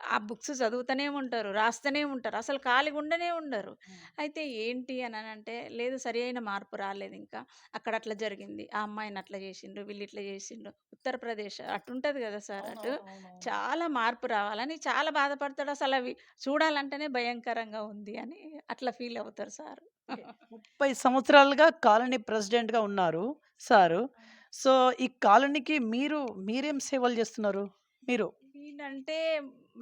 ఆ బుక్స్ చదువుతూనే ఉంటారు. రాస్తూనే ఉంటారు. అసలు ఖాళీగా ఉండనే ఉండరు. అయితే ఏంటి అనంటే లేదు సరియైన మార్పు రాలేదింకా. అక్కడ అట్లా జరిగింది. ఆ అమ్మాయిని అట్లా చేసిండ్రు. వీళ్ళు ఇట్లా చేసిండ్రు. ఉత్తరప్రదేశ్ అటుంటది కదా సార్ అటు. అవునవునవునవును. చాలా మార్పు రావాలని చాలా బాధపడతాడు. అసలవి చూడాలంటేనే భయంకరంగా ఉంది అని అట్లా ఫీల్ అవుతారు సారు. ఓకే. 30 సంవత్సరాలుగా కాలనీ ప్రెసిడెంట్‌గా ఉన్నారు సారు. సో, ఈ కాలనీకి మీరేం సేవలు చేస్తున్నారు? మీరు? నేనంటే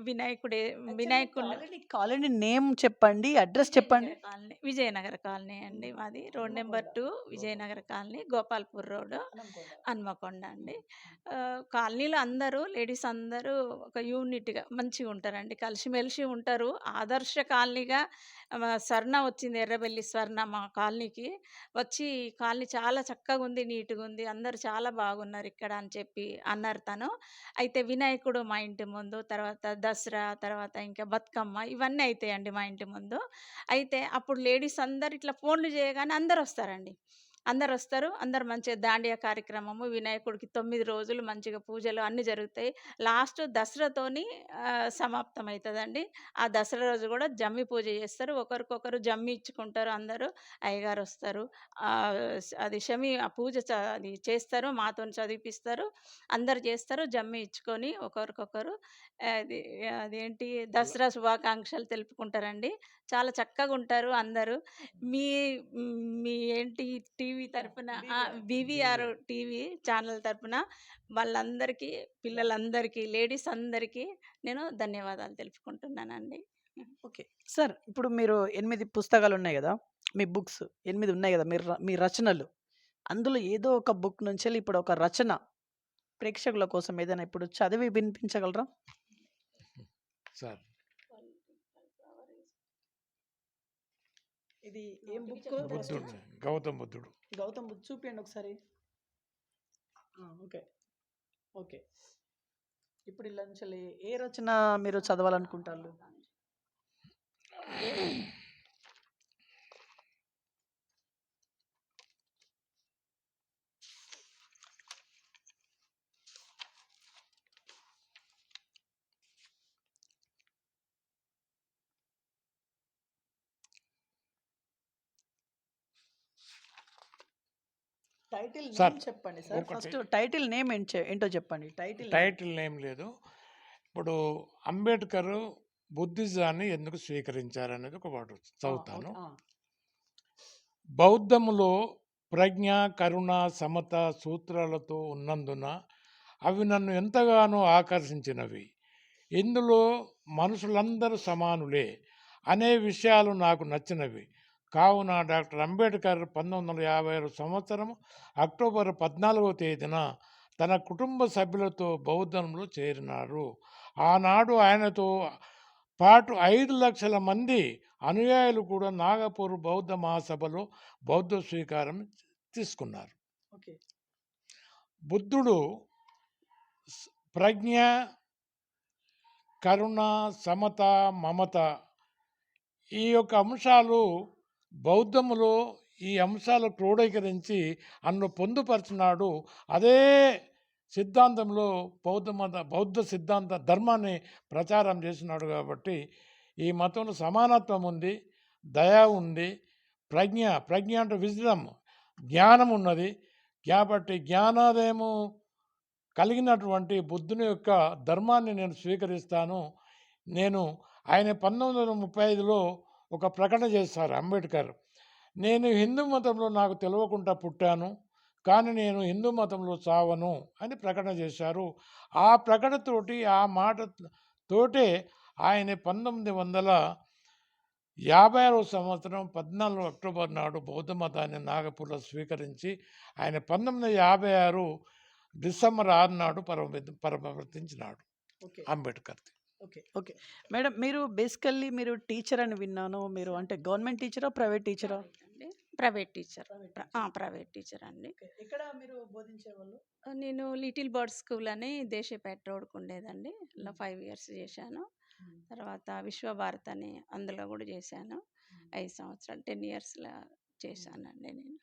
వినాయకుడే యాక్చువల్లీ వినాయకుడిని కాలనీ నేమ్ చెప్పండి. అడ్రెస్ చెప్పండి. విజయనగర కాలనీ. విజయనగర కాలనీ అండి మాది. Road number Hanamkonda. 2 Vijayanagara colony, Gopalpur road, Hanamkonda. Hanamkonda అండి. హ్మ్. కాలనీలో అందరూ లేడీస్ అందరూ ఒక యూనిట్‌గా మంచిగుంటారండి. కలిసిమెలిసి ఉంటారు. ఆదర్శ కాలనీగా స్వర్ణ వచ్చింది. ఎర్రబెల్లి స్వర్ణ మా కాలనీకి. వచ్చి "ఈ కాలనీ చాలా చక్కగుంది, నీట్‌గుంది. అందరూ చాలా బాగున్నారు ఇక్కడ" అని చెప్పి అన్నారు తను. అయితే వినాయకుడు మా ఇంటి ముందు, తర్వాత దసరా, తర్వాత ఇంకా బతుకమ్మ ఇవన్నీ అయితాయండి మా ఇంటి ముందు. అయితే అప్పుడు లేడీస్ అందరూ ఇట్లా ఫోన్‌లు చేయగానే అందరొస్తారండి. అందరొస్తారు. అందరూ మంచిగా దాండియా కార్యక్రమము, వినాయకుడికి 9 రోజులు మంచిగా పూజలు అన్నీ జరుగుతాయి. లాస్ట్ దసరాతోని సమాప్తం అయితదండి. ఆ దసరా రోజు గూడా జమ్మి పూజ చేస్తారు. ఒకరికొకరు జమ్మి ఇచ్చుకుంటారు అందరూ. అయ్యగారొస్తారు. అది ఆ పూజ అది చేస్తారు. మాతోని చదివిపిస్తారు. అందరూ చేస్తారు. జమ్మి ఇచ్చుకొని ఒకరికొకరు అది అదేంటి దసరా శుభాకాంక్షలు తెలుపుకుంటారండి. చాలా చక్కగుంటారు అందరూ. మీ మీ ఏంటి టీవీ తరపున బీవీఆర్ టీవీ ఛానల్ తరపున వాళ్ళందరికీ, పిల్లలందరికీ, లేడీస్ అందరికీ నేను ధన్యవాదాలు తెలుపుకుంటున్నానండి. ఓకే. సార్ ఇప్పుడు మీరు 8 పుస్తకాలున్నాయి గదా! మీ బుక్స్ 8 ఉన్నాయి గదా! మీ రచనలు. అందులో ఏదో ఒక బుక్ నుంచెల్లి ఇప్పుడు ఒక రచన ప్రేక్షకుల కోసం ఏదైనా ఇప్పుడు చదివి వినిపించగలరా? సార్. ఇది ఏం బుక్? బుద్ధుడు. గౌతమ్ బుద్ధుడు. గౌతమ్ బుద్ధ్ చూపియండి ఒకసారి. ఓకే. ఓకే. ఇప్పుడు ఇలా నుంచెల్లి ఏ రచన మీరు చదవాలనుకుంటాళ్ళు? టైటిల్ సార్ నేమ్ చెప్పండి సార్. ఒకటి ఫస్ట్ టైటిల్ నేమ్ ఏంటో చెప్పండి. Title name. టైటిల్ నేమ్ లేదు. ఇప్పుడు అంబేద్కర్ బుద్ధిజాన్ని ఎందుకు స్వీకరించారనేది ఒక మాట ఓకే. చదువుతాను. బౌద్ధములో ప్రజ్ఞ, కరుణ, సమత సూత్రాలతో ఉన్నందున అవి నన్ను ఎంతగానో ఆకర్షించినవి. ఇందులో మనుషులందరూ సమానులే అనే విషయాలు నాకు నచ్చినవి. కావున డాక్టర్ అంబేద్కర్ 1956 సంవత్సరం అక్టోబర్ 14వ తేదీన తన కుటుంబ సభ్యులతో బౌద్ధంలో చేరినారు. ఆనాడు ఆయనతో పాటు 5 లక్షల మంది అనుయాయులు కూడా నాగపూర్ బౌద్ధ మహాసభలో బౌద్ధ స్వీకారం తీసుకున్నారు. ఓకే. బుద్ధుడు ప్రజ్ఞ, కరుణ, సమత, మమత ఈ యొక్క అంశాలు బౌద్ధములో ఈ అంశాలు క్రోడీకరించి అందులో పొందుపరిచినాడు. అదే సిద్ధాంతంలో బౌద్ధ సిద్ధాంత ధర్మాన్ని ప్రచారం చేసినాడు. కాబట్టి ఈ మతంలో సమానత్వం ఉంది, దయ ఉంది, ప్రజ్ఞ అంటే విజ్డమ్ జ్ఞానం ఉన్నది. కాబట్టి జ్ఞానోదయము కలిగినటువంటి బుద్ధుని యొక్క ధర్మాన్ని నేను స్వీకరిస్తాను. ఆయన 1935లో ఒక ప్రకటన చేస్తారు అంబేద్కర్. నేను హిందూ మతంలో నాకు తెలియకుండా పుట్టాను, కానీ నేను హిందూ మతంలో చావను అని ప్రకటన చేశారు. ఆ ప్రకటనతోటి, ఆ మాట తోటే ఆయన 1956 సంవత్సరం 14 అక్టోబర్ నాడు బౌద్ధ మతాన్ని నాగపూర్లో స్వీకరించి ఆయన 1956 డిసెంబర్ 6 నాడు పరమపదించినాడు okay. Ambedkar. Okay. Okay. Madam మీరు బేసికల్లీ మీరు టీచర్ అని విన్నాను. మీరు అంటే గవర్నమెంట్ టీచరా? ప్రైవేట్ టీచరా? Private teacher. Private teacher. Private teacher అండి. ఓకే. ఎక్కడ మీరు బోధించేవాళ్ళు? నేను లిటిల్ బర్డ్ స్కూల్ అని దేశీపేట రోడ్‌కు ఉండేదండి. అలా 5 ఇయర్స్ చేశాను. హ్మ్. తర్వాత విశ్వభారత్ అని అందులో కూడా చేశాను. హ్మ్. 5 సంవత్సరాలు 10 ఇయర్స్‌లా చేశానండి నేను.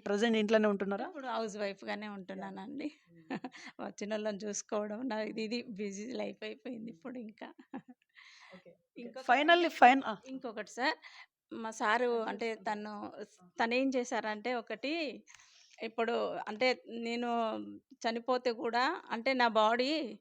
ప్రెజెంట్ ఇంట్లోనే ఉంటున్నారా? ఇప్పుడు హౌస్ వైఫ్‌గానే ఉంటున్నానండి. హ్మ్. వచ్చినోళ్ళని చూసుకోవడం నా ఇది బిజీ లైఫ్ అయిపోయింది ఇప్పుడు ఇంకా. ఓకే. ఇంకొకటి సార్, మా సారు అంటే తనేం చేశారంటే ఒకటి, ఇప్పుడు అంటే నేను చనిపోతే కూడా అంటే నా బాడీ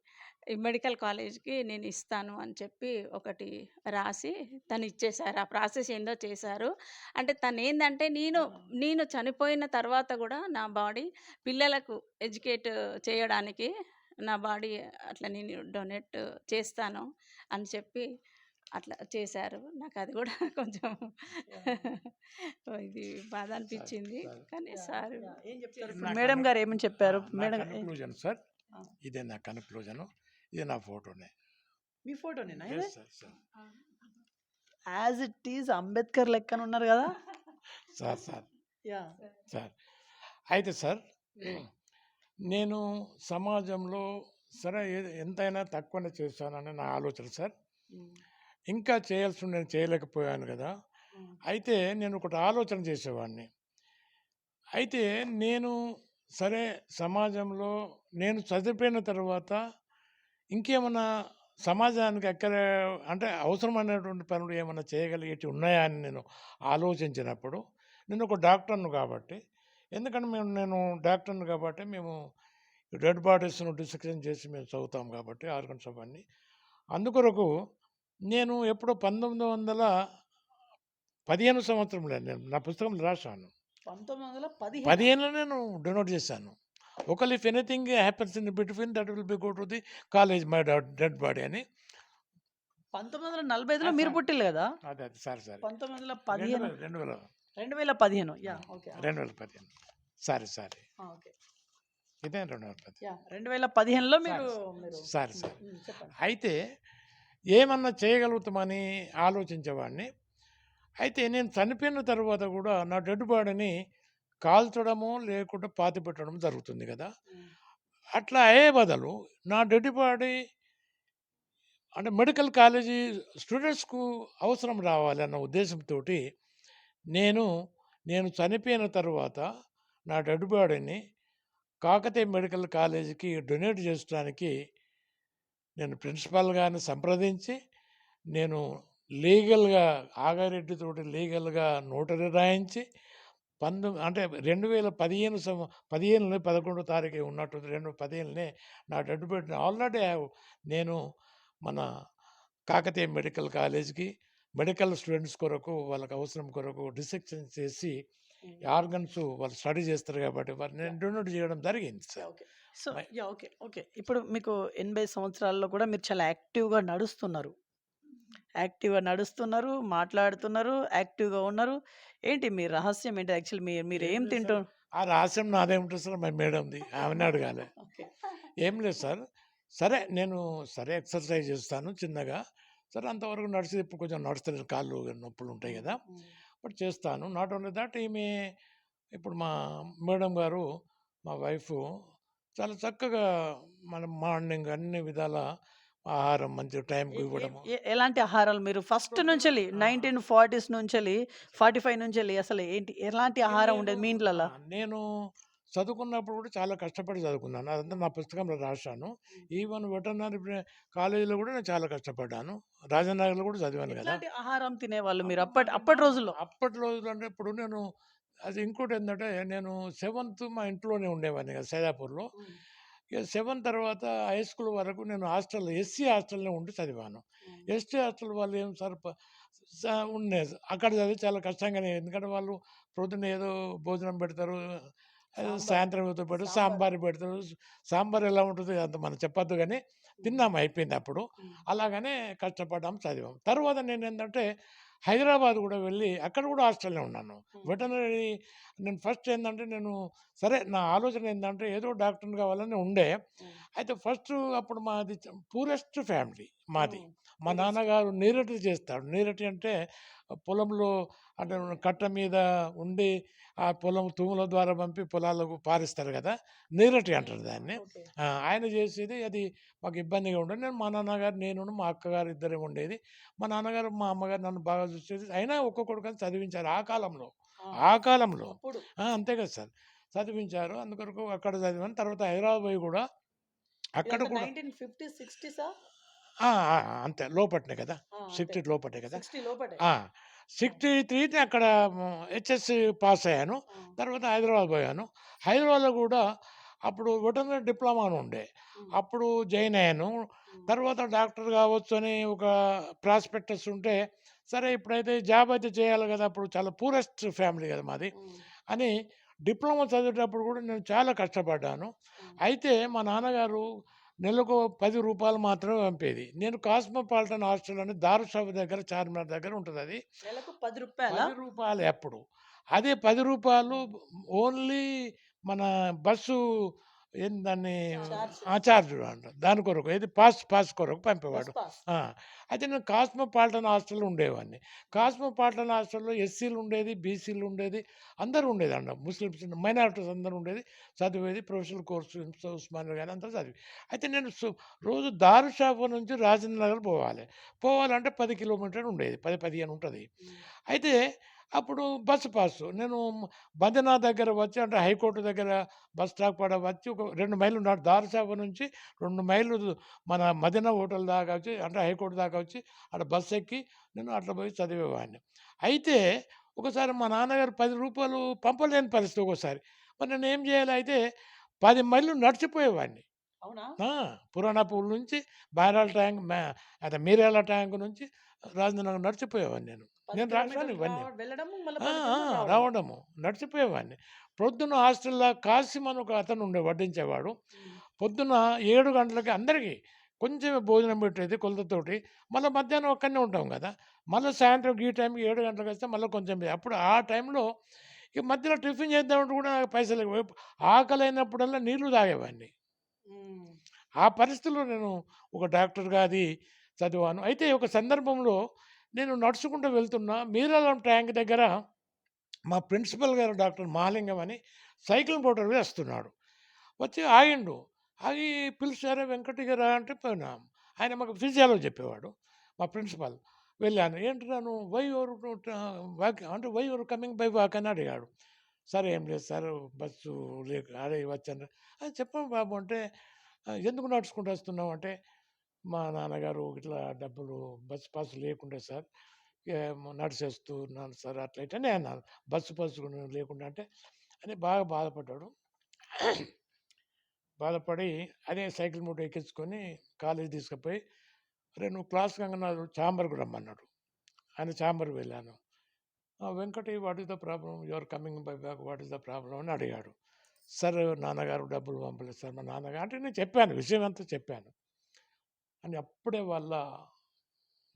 ఈ మెడికల్ కాలేజ్‌కి నేను ఇస్తాను అని చెప్పి ఒకటి రాసి తనిచ్చేశారు. ఆ ప్రాసెస్ ఏందో చేశారు. అంటే తనేందంటే నేను చనిపోయిన తర్వాత గూడా నా బాడీ పిల్లలకు ఎడ్యుకేట్ చేయడానికి నా బాడీ అట్లా నేను డొనేట్ చేస్తాను అని చెప్పి అట్లా చేశారు. నాకది గూడా కొంచెం ఇది బాధ అనిపిచ్చింది. కానీ సారు ఏం చెప్తారు? చేశారు. ఇప్పుడు మేడం గారు ఏమని చెప్పారు? నా మేడం కన్క్లూజన్ సార్, ఆ! ఇదే నా కన్క్లూజను. ఇది నా ఫోటోనే. మీ ఫోటోనేనా ఇది? Yes sir. As it is Ambedkar లెక్కన ఉన్నారు కదా? Sir yeah! సార్ అయితే సార్, నేను సమాజంలో సరే ఎంతైనా తక్కువనే చేశానని నా ఆలోచన సార్. హ్మ్. ఇంకా చేయాల్సి నేను చేయలేకపోయాను కదా. హ్మ్. అయితే నేను ఒకటి ఆలోచన చేసేవాడిని. అయితే నేను సరే సమాజంలో నేను చదివిపోయిన తర్వాత ఇంకేమన్నా సమాజానికి ఎక్కడ అంటే అవసరమైనటువంటి పనులు ఏమన్నా చేయగలిగేటివి ఉన్నాయా అని నేను ఆలోచించినప్పుడు, నేను ఒక డాక్టర్‌ను కాబట్టి, ఎందుకంటే నేను డాక్టర్‌ని కాబట్టి మేము డెడ్ బాడీస్‌ను డిసెక్షన్ చేసి మేము చదువుతాం కాబట్టి ఆర్గన్స్ అవన్నీ. అందుకొరకు నేను ఎప్పుడో 1915 సంవత్సరంలో నేను నా పుస్తకంలో రాశాను. 1915 15లో నేను డొనేట్ చేశాను. ఒకవేళ if anything happens in between that will be go to the college my dead body అని. 1945లో మీరు పుట్టిల్లు కదా? అదే సారీ 1915 2000 2015 యాహ్! ఓకే. 2015 సారీ ఆ! ఓకే. ఇదే 2015 యాహ్! 2015లో మీరు సారీ చెప్పండి. అయితే ఏమన్నా చేయగలుగుతామని ఆలోచించేవాడిని. అయితే నేను చనిపోయిన తర్వాత కూడా నా డెడ్ బాడీని కాల్చడము లేకుంటే పాతిపెట్టడం జరుగుతుంది కదా. హ్మ్. అట్లా అయ్యే బదులు నా డెడ్ బాడీ అంటే మెడికల్ కాలేజీ స్టూడెంట్స్‌కు అవసరం రావాలన్న ఉద్దేశంతోటి నేను, నేను చనిపోయిన తర్వాత నా డెడ్ బాడీని కాకతీయ మెడికల్ కాలేజీకి డొనేట్ చేయడానికి నేను ప్రిన్సిపాల్ గారిని సంప్రదించి, నేను లీగల్‌గా ఆగారెడ్డితోటి లీగల్‌గా నోటరీ రాయించి, అంటే 2015 15 11 తారీఖే ఉన్నట్టుంది. 2015 నా డెడ్ బాడీని ఆల్రెడీ నేను మన కాకతీయ మెడికల్ కాలేజ్‌కి మెడికల్ స్టూడెంట్స్ కొరకు వాళ్ళకి అవసరం కొరకు డిసెక్షన్ చేసి ఆర్గన్స్ వాళ్ళు స్టడీ చేస్తారు కాబట్టి వారిని నేను డొనేట్ చేయడం జరిగింది sir. Okay. So my yeah! Okay. Okay. ఇప్పుడు మీకు 80 సంవత్సరాల్లో కూడా మీరు చాలా యాక్టివ్‌గా నడుస్తున్నారు. మాట్లాడుతున్నారు, యాక్టివ్‌గా ఉన్నారు. ఏంటి మీ రహస్యం ఏంటి? యాక్చువల్లీ మీరు ఏం ఏం లేదు తింటూ సార్. ఆ రహస్యం నాదేముంటది సార్, మా మేడంది. ఆమెనే అడగాలి. ఓకే. ఏం లేదు సార్. సరే నేను ఎక్సర్సైజ్ చేస్తాను చిన్నగా. సరే అంతవరకు నడిచి ఇప్పుడు కొంచెం నడుస్తలేదు. కాళ్ళు నొప్పులుంటాయి హ్మ్. గదా. హ్మ్. బట్ చేస్తాను. నాట్ ఓన్లీ దట్ ఈమె ఇప్పుడు మా మేడం గారు, మా వైఫు చాలా చక్కగా మన మార్నింగ్ అన్ని విధాల ఆహారం మంచి టైంకి ఏ ఏ ఇవ్వడము. ఎలాంటి ఆహారాలు మీరు ఫస్ట్ ప్రొద్దున నుంచెల్లి 1940స్ నుంచెల్లి 45 నుంచెల్లి అసలు ఏంటి? ఎలాంటి ఆహారం ఉండేది మీ ఇంట్లల్ల? నేను చదువుకున్నప్పుడు కూడా చాలా కష్టపడి చదువుకున్నాను. అదంతా నా పుస్తకంలో రాశాను. ఈవెన్ వెటర్నరీ కాలేజీలో కూడా నేను చాలా కష్టపడ్డాను. రాజనగర్‌లో కూడా చదివాను కదా. ఎట్లాంటి ఆహారం తినేవాళ్ళు మీరు అప్పుడు అప్పటి రోజుల్లో? అప్పటి రోజుల్లో అంటే ఇప్పుడు నేను అది ఇంకోటేందంటే నేను సెవెంత్ మా ఇంట్లోనే ఉండేవాడిని కదా సైదాపూర్‌లో. హ్మ్. ఇక 7 తర్వాత హై స్కూల్ వరకు నేను హాస్టల్‌లో ఎస్సీ హాస్టల్‌లో ఉండి చదివాను. హ్మ్. ఎస్టీ హాస్టల్ వాళ్ళు ఏం సార్ ఉండేది. అక్కడ చదివి చాలా కష్టంగానే ఎందుకంటే వాళ్ళు పొద్దున్న ఏదో భోజనం పెడతారు. సాంబార్. సాయంత్రం పెడతాడు, సాంబార్. సాంబార్ పెడతాడు. సాంబార్ ఎలా ఉంటుంది అంత మనం చెప్పొద్దు గానీ, హ్మ్. తిన్నాము అయిపోయింది అప్పుడు. హ్మ్. అలాగనే కష్టపడ్డాం, చదివాం. తరువాత నేనేందంటే హైదరాబాద్ గూడా వెళ్ళి అక్కడ గూడా హాస్టల్‌లో ఉన్నాను. హ్మ్. వెటర్నరీ నేను ఫస్ట్ ఏందంటే నేను సరే నా ఆలోచన ఏందంటే ఏదో డాక్టర్‌ని కావాలని ఉండే. హ్మ్. అయితే ఫస్టు అప్పుడు మాది పూరెస్ట్ ఫ్యామిలీ మాది. హ్మ్. మా పూరెస్ట్. నాన్నగారు నీరటి చేస్తాడు. నీరటి అంటే పొలంలో అంటే కట్ట మీద ఉండి ఆ పొలం తూముల ద్వారా పంపి పొలాలకు పారిస్తారు గదా! నీరటి అంటారు దాన్ని. ఓకే. ఆయన చేసేది అది మాకు ఇబ్బందిగా ఉండేది. నేను మా నాన్నగారు, నేనును, మా అక్కగారు ఇద్దరం ఉండేది. మా నాన్నగారు, మా అమ్మగారు నన్ను బాగా చూసేది. అయినా ఒక్క కొడుకని చదివించారు ఆ కాలంలో. ఆ! ఆ కాలంలో. అప్పుడు. అంతే కదా సార్. చదివించారు. అందుకొరకు అక్కడ చదివాను. తర్వాత హైదరాబాద్ పోయి గూడా అక్కడ ఇదంతా కూడా 1950, 60సా? ఆ! ఆ! అంతే లోపట్నే కదా! అంతే. 60 లోపటే కదా! 60 లోపటే. ఆ! ఆ! 63 అక్కడ హెచ్ఎస్‌సి పాస్ అయ్యాను. ఆ! తర్వాత హైదరాబాద్ పోయాను. హైదరాబాద్‌లో కూడా అప్పుడు వెటర్నరీ డిప్లొమా అని ఉండే. హ్మ్. అప్పుడు జాయిన్ అయ్యాను. హ్మ్. తర్వాత డాక్టర్ కావచ్చు అని ఒక ప్రాస్పెక్టస్ ఉంటే, సరే ఇప్పుడైతే జాబ్ అయితే చేయాలి కదా! అప్పుడు చాలా పూరెస్ట్ ఫ్యామిలీ కదా మాది. హ్మ్. అని డిప్లొమా చదివేటప్పుడు కూడా నేను చాలా కష్టపడ్డాను. హ్మ్. అయితే మా నాన్నగారు నెలకు రూ. 10 మాత్రమే పంపేది. నేను కాస్మోపాలిటన్ హాస్టల్ అని దారుషాబు దగ్గర చార్మినార్ దగ్గర ఉంటదది. నెలకు రూ. రూ. 10 10 అప్పుడు. అదే రూ. 10 ఓన్లీ మన బస్సు దాన్ని చార్జ్. చార్జ్ అంట. దాని కొరకు ఏది పాస్ కొరకు బస్ పంపేవాడు. పాస్. ఆ! అయితే నేను కాస్మోపాలిటన్ హాస్టల్‌లో ఉండేవాడిని. హ్మ్. కాస్మోపాలిటన్ హాస్టల్‌లో ఎస్సీలు ఉండేది, బీసీలు ఉండేది, అందరూ ఉండేదంట. ముస్లిమ్స్, మైనారిటీస్ అందరూ ఉండేది. చదివేది ప్రొఫెషనల్ కోర్స్ ఉస్మానియా గాని అందరూ చదివి. అయితే నేను రోజు దారుషాపు నుంచి రాజేంద్ర నగర్ పోవాలి. పోవాలంటే 10 కిలోమీటర్లు ఉండేది. 10, 15 ఉంటది. హ్మ్. అయితే అప్పుడు బస్సు పాసు. నేను బందనా దగ్గర వచ్చి అంటే హైకోర్ట్ దగ్గర బస్ స్టాప్ కాడ వచ్చి ఒక 2 మైళ్ళు దారుసాప నుంచి 2 మైళ్ళు మన మదీనా హోటల్ దాకా వచ్చి అంటే హైకోర్ట్ దాకా వచ్చి ఆడ బస్ ఎక్కి నేను అట్లా పోయి చదివేవాడిని. అయితే ఒకసారి మా నాన్నగారు రూ. 10 పంపలేని పరిస్థితి ఒక్కోసారి. మరి నేనేం చేయాలి అయితే 10 మైళ్ళు నడిచిపోయేవాడిని. అవునా? ఆ! పురాణపూల్ నుంచి బైరాల ట్యాంక్ అదే మీరాల ట్యాంక్ నుంచి రాజేంద్రనగర్ నడిచిపోయేవాడిని నేను. 10 నేను రాశాను కిలోమీటర్లు ఇవన్నీ. వెళ్ళడము, మళ్ళా ఆ! 10 ఆ! కిలోమీటర్లు రావడము. రావడము. నడిచిపోయేవాడిని. ప్రొద్దున హాస్టల్‌లో కాసిం అని ఒక అతను వడ్డించేవాడు. హ్మ్. పొద్దున 7 గంటలకి అందరికీ కొంచెమే భోజనం పెట్టేది కొలతతోటి. మళ్ళా మధ్యాహ్నం అక్కడనే ఉంటాం గదా! మళ్ళా సాయంత్రం ఈ టైంకి 7 గంటలకొస్తే మళ్ళా కొంచెం అప్పుడు ఆ టైంలో ఇక మధ్యలో టిఫిన్ చేద్దామంటే కూడా నాకు పైసలు లేవు. ఆకలైనప్పుడల్లా నీళ్లు తాగేవాడిని. హ్మ్. ఆ పరిస్థితిలో నేను ఒక డాక్టర్‌గా అది చదివాను. అయితే ఒక సందర్భంలో నేను నడుచుకుంటూ వెళ్తున్నా మీరాలం ట్యాంక్ దగ్గర మా ప్రిన్సిపల్ గారు డాక్టర్ మహాలింగం అని సైకిల్ మోటార్ మీద వస్తున్నాడు. వచ్చి ఆగిండు. ఆగి పిలిచారు వెంకటయ్య రా అంటే పోయినాం. ఆయన మాకు ఫిజియాలజీ చెప్పేవాడు. మా ప్రిన్సిపల్. వెళ్ళాను. ఏంట్రా నువ్వు వై యువర్ వాక్ అంటే why you're coming by walk అని అడిగాడు. సార్ ఏం లేదు సార్ బస్సు లేక అదే వచ్చాను. చెప్పండి బాబు అంటే ఎందుకు నడుచుకుంటూ వస్తున్నావు అంటే మా నాన్నగారు ఇట్లా డబ్బులు బస్ పాస్ లేకుండే సార్. నడిచేస్తున్నాను సార్ అట్లా ఇట్లా అని అన్నాను. బస్సు పాస్ కూడా లేకుండా అంటే అని బాగా బాధపడ్డాడు. బాధపడి అదే సైకిల్ మూట ఎక్కించుకొని కాలేజీ తీసుకుపోయి, "అరే! నువ్వు క్లాస్ కంగనారు చాంబర్‌కి రమ్మన్నాడు." ఆయన చాంబర్‌కి వెళ్ళాను. "Venkati what is the problem? You are coming by back what is the problem?" అని అడిగాడు. "సార్ నాన్నగారు డబ్బులు పంపలేదు సార్." మా నాన్నగారు అంటే నేను చెప్పాను. విషయం అంతా చెప్పాను. అని అప్పుడే వాళ్ళ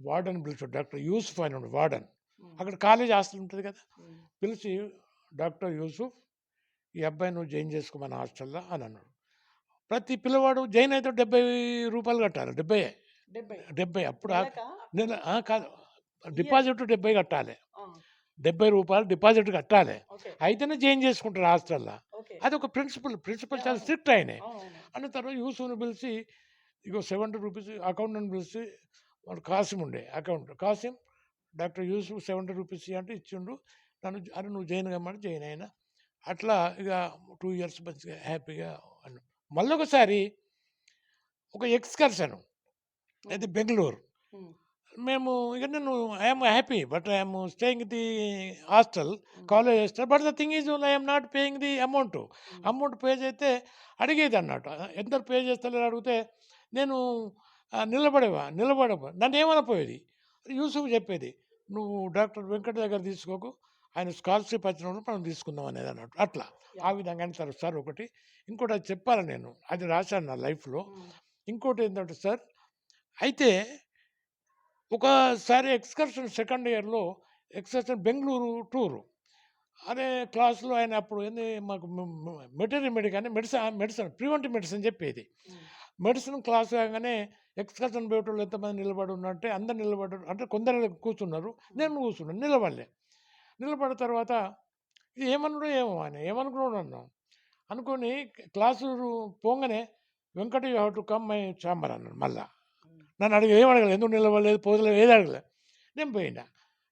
వార్డెన్ పిలిచాడు. డాక్టర్ యూసుఫ్ అని ఉన్నాడు వార్డెన్. హ్మ్. అక్కడ కాలేజీ హాస్టల్ ఉంటది కదా! హ్మ్. పిలిచి, "డాక్టర్ యూసుఫ్ ఈ అబ్బాయిని నువ్వు జాయిన్ చేసుకో మన హాస్టల్‌లో" అని అన్నాడు. ప్రతి పిల్లవాడు జాయిన్ అయితే రూ. 70 కట్టాలి. 70 70 70 అప్పుడు నెలకా? నెల కాదు. ఇయర్. డిపాజిట్ 70 కట్టాలి. ఆ! రూ. 70 డిపాజిట్ కట్టాలి. ఓకే. అయితేనే జాయిన్ చేసుకుంటారు హాస్టల్‌లో. ఓకే. అదొక ప్రిన్సిపల్ చాలా అవును. స్ట్రిక్ట్ ఆయనే. అవునవును. అన్న తర్వాత యూసుఫ్‌ని పిలిచి ఇగో రూ. 70 అకౌంటెంట్‌ని పిలిచి వాడు కాసిం ఉండే అకౌంటెంట్. కాసిం డాక్టర్ యూసుఫ్ రూ. 70 ఇయ్యి అంటే ఇచ్చిండు. నన్ను అరె! నువ్వు జాయిన్ కమ్మంటే జాయిన్ అయినా. అట్లా ఇక 2 ఇయర్స్ మంచిగా హ్యాపీగా ఉన్నాం. మళ్ళొకసారి ఒక ఎక్స్‌కర్షన్ హ్మ్. అది బెంగుళూరు. హ్మ్. మేము ఇక నేను I am happy. But I am staying the hostel, hmm. College hostel. But the thing is I am not paying the amount. Hmm. Amount pay చేస్తే అడిగేదన్నట్టు. ఎంత పే చేస్తలేరు అడిగితే నేను నిలబడేవా నన్నేమనకపోయేది. యూసుఫ్ చెప్పేది, "నువ్వు డాక్టర్ వెంకట్ దగ్గర తీసుకోకు. ఆయన స్కాలర్‌షిప్ వచ్చినప్పుడు మనం తీసుకుందాం అనేది అన్నట్టు. అట్లా. ఆ యాహ్! విధంగా సార్ ఒకటి. ఇంకోటి అది చెప్పాలి నేను. అది రాశాను నా లైఫ్‌లో. హ్మ్. ఇంకోటేంటంటే సార్, అయితే ఒకసారి ఎక్స్‌కర్షన్ సెకండ్ ఇయర్‌లో ఎక్స్‌కర్షన్ బెంగుళూరు టూరు. అదే క్లాస్‌లో ఆయన అప్పుడు ఏంది మాకు మెటర్నరీ కానీ మెడిసిన్ ప్రివెంటివ్ మెడిసిన్ చెప్పేది. హ్మ్. మెడిసిన్ క్లాస్ కాగానే ఎక్స్‌కర్షన్ పోయేటోళ్ళు ఎంతమంది నిలబడి ఉన్నారంటే అందరు నిలబడ్డారు. అంటే కొందరు కూర్చున్నారు. నేను కూర్చున్నాను. నిలబడలే. నిలబడిన తర్వాత ఇది ఏమన్నాడో ఏమో ఆయన ఏమనుకున్నాడో అన్నాను. అనుకోని క్లాసు పోంగానే Venkat you have to come my chamber అన్నాడు మళ్ళా. హ్మ్. నన్ను ఏం అడగలేదు. ఎందుకు నిలబడలేదు, పోదలేదు ఏది అడగలేదు. నేను పోయినా.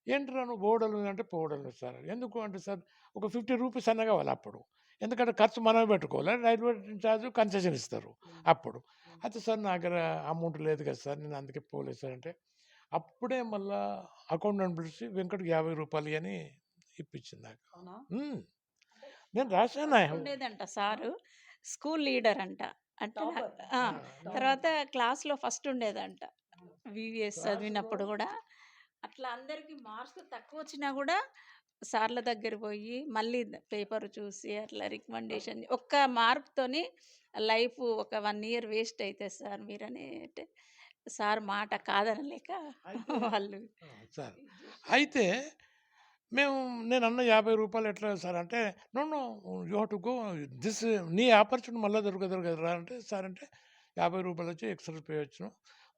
ఏంట్రా నువ్వు పోవడం అంటే పోవడం లేదు సార్. ఎందుకు అంటే సార్ ఒక 50 రూపీస్ అన్నా కావాలి అప్పుడు. ఎందుకంటే ఖర్చు మనమే పెట్టుకోవాలి. రైల్వే చార్జ్ కన్సెషన్ ఇస్తారు హ్మ్. అప్పుడు. హ్మ్. అయితే సార్ నా దగ్గర అమౌంట్ లేదు కదా సార్ నేను అందుకే పోలేదు సార్ అంటే, అప్పుడే మళ్ళా అకౌంటెంట్ పిలిచి వెంకట్‌కి రూ. 50 అని ఇప్పించింది నాకు. అవునా? హ్మ్. అంటే నేను రాశాను. ఫస్ట్ ఉండేదంట సారు. స్కూల్ లీడర్ అంట. అంటే టాపర్. ఆ! ఆ! నేను తర్వాత క్లాస్‌లో ఫస్ట్ ఉండేదంట. వీవీఎస్ క్లాస్‌లో చదివినప్పుడు గూడా. అట్లా అందరికి మార్క్స్ తక్కువొచ్చినా గూడా సార్ల దగ్గర పోయి మళ్ళీ పేపర్ చూసి అట్లా రికమెండేషన్ ఒక్క మార్క్‌తోని లైఫ్ ఒక 1 ఇయర్ వేస్ట్ అయితది సార్ మీరని అంటే సార్ మాట కాదనలేక అయితే వాళ్ళు సార్ ఇది అయితే చేశారు. మేము నేనన్న రూ. 50 ఎట్లా సార్ అంటే, no, no you have to go this నీ ఆపర్చునిటీ మళ్ళా దొరకదు కదరా అంటే, సార్ అంటే రూ. 50 వచ్చి ఎక్స్‌ట్రా పే వచ్చును.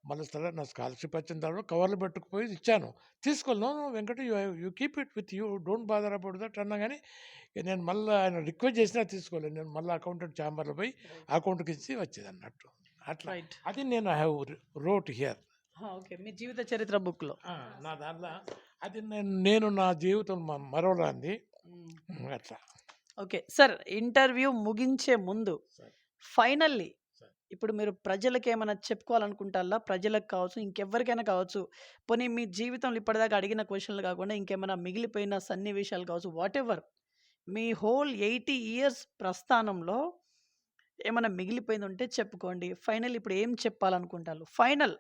మళ్ళీ సరే నా స్కాలర్‌షిప్ వచ్చిన తర్వాత కవర్‌లో పెట్టుకుపోయి ఇచ్చాను. తీసుకోవాలి. No, no Venkata you keep it with you don't bother about that అన్నా గాని, నేను మళ్ళా ఆయన రిక్వెస్ట్ చేసినా తీసుకోలేదు. నేను మళ్ళా అకౌంటెంట్ ఛాంబర్‌లో పోయి రైట్. అకౌంట్‌కి ఇచ్చి వచ్చేదన్నట్టు. అట్లా. రైట్. అది నేను I have wrote here. Okay. మీ జీవిత చరిత్ర బుక్‌లో. నా దాంట్లో అది నేను నా జీవితం మరవరానిది. హ్మ్. అట్లా. ఓకే. సార్ ఇంటర్వ్యూ ముగించే ముందు సార్. Finally sir. ఇప్పుడు మీరు ప్రజలకేమైనా చెప్పుకోవాలనుకుంటాల్లా? ప్రజలకు కావచ్చు, ఇంకెవ్వరికైనా కావచ్చు. పోనీ మీ జీవితంలో ఇప్పటిదాకా అడిగిన క్వెషన్‌లు కాకుండా ఇంకేమైనా మిగిలిపోయిన సన్నివేశాలు కావచ్చు, వాటెవర్. మీ హోల్ 80 ఇయర్స్ ప్రస్థానంలో ఏమన్నా మిగిలిపోయిందుంటే చెప్పుకోండి. ఫైనల్ ఇప్పుడు ఏం చెప్పాలనుకుంటాళ్ళు? ఫైనల్.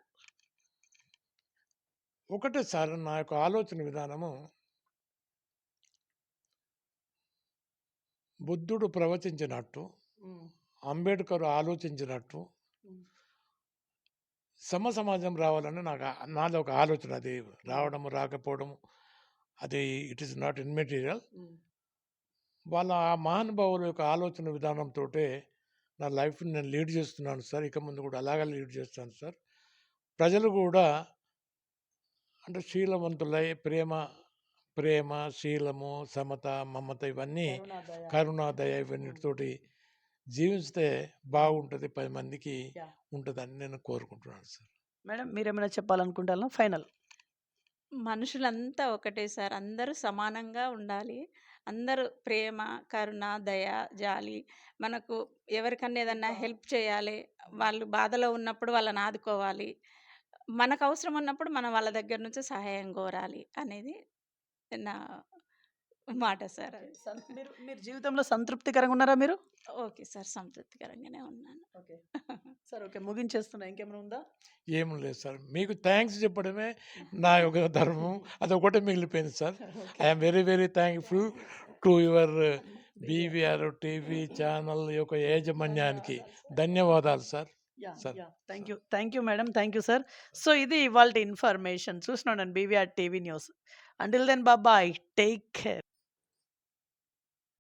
ఒకటే సార్ నా యొక్క ఆలోచన విధానము బుద్ధుడు ప్రవచించినట్టు, హ్మ్. అంబేడ్కర్ ఆలోచించినట్టు హ్మ్. సమాజం రావాలని నాది ఒక ఆలోచన. అది హ్మ్. రావడము, రాకపోవడము అది ఇట్ ఈస్ నాట్ ఇమ్మెటీరియల్. హ్మ్. వాళ్ళ ఆ మహానుభావుల యొక్క ఆలోచన విధానంతోటే నా లైఫ్‌ని నేను లీడ్ చేస్తున్నాను సార్. ఇక ముందు కూడా అలాగే లీడ్ చేస్తాను సార్. ప్రజలు కూడా అంటే శీలవంతులై ప్రేమ, శీలము, సమత, మమత ఇవన్నీ కరుణ, దయ. కరుణ, దయ హ్మ్. ఇవన్నిటితోటి జీవిస్తే బాగుంటది. 10 మందికి యాహ్! ఉంటదని నేను కోరుకుంటున్నాను సార్. మేడం మీరేమైనా చెప్పాలనుకుంటారా? ఫైనల్. మనుషులంతా ఒకటే సార్. అందరూ సమానంగా ఉండాలి. అందరూ ప్రేమ, కరుణ, దయ, జాలి మనకు ఎవరికన్నా ఏదన్నా హెల్ప్ చేయాలి. వాళ్ళు బాధలో ఉన్నప్పుడు వాళ్ళని ఆదుకోవాలి. మనకు అవసరం ఉన్నప్పుడు మనం వాళ్ళ దగ్గర నుంచి సహాయం కోరాలి అనేది నా మాట సార్ ఓకే. అది. మీరు మీరు జీవితంలో సంతృప్తికరంగా ఉన్నారా మీరు? Okay sir. సంతృప్తికరంగానే ఉన్నాను. ఓకే. సరే ఓకే. ముగించేస్తున్నా. ఇంకేమైనా ఉందా? ఏం లేదు సార్. మీకు థాంక్స్ చెప్పడమే నా యొక్క ధర్మం. అదొకటే మిగిలిపోయింది sir. Okay. I am very, very thankful to your BVR. BVR TV channel యొక్క యాజమాన్యానికి ధన్యవాదాలు సార్. ధన్యవాదాలు sir. Yeah! Sir. Yeah! Thank sir. You. Thank you madam. Thank you sir. So ఇది ఇవాల్టి ఇన్ఫర్మేషన్. చూస్తున్నాను BVR TV news. Until then bye. Take care.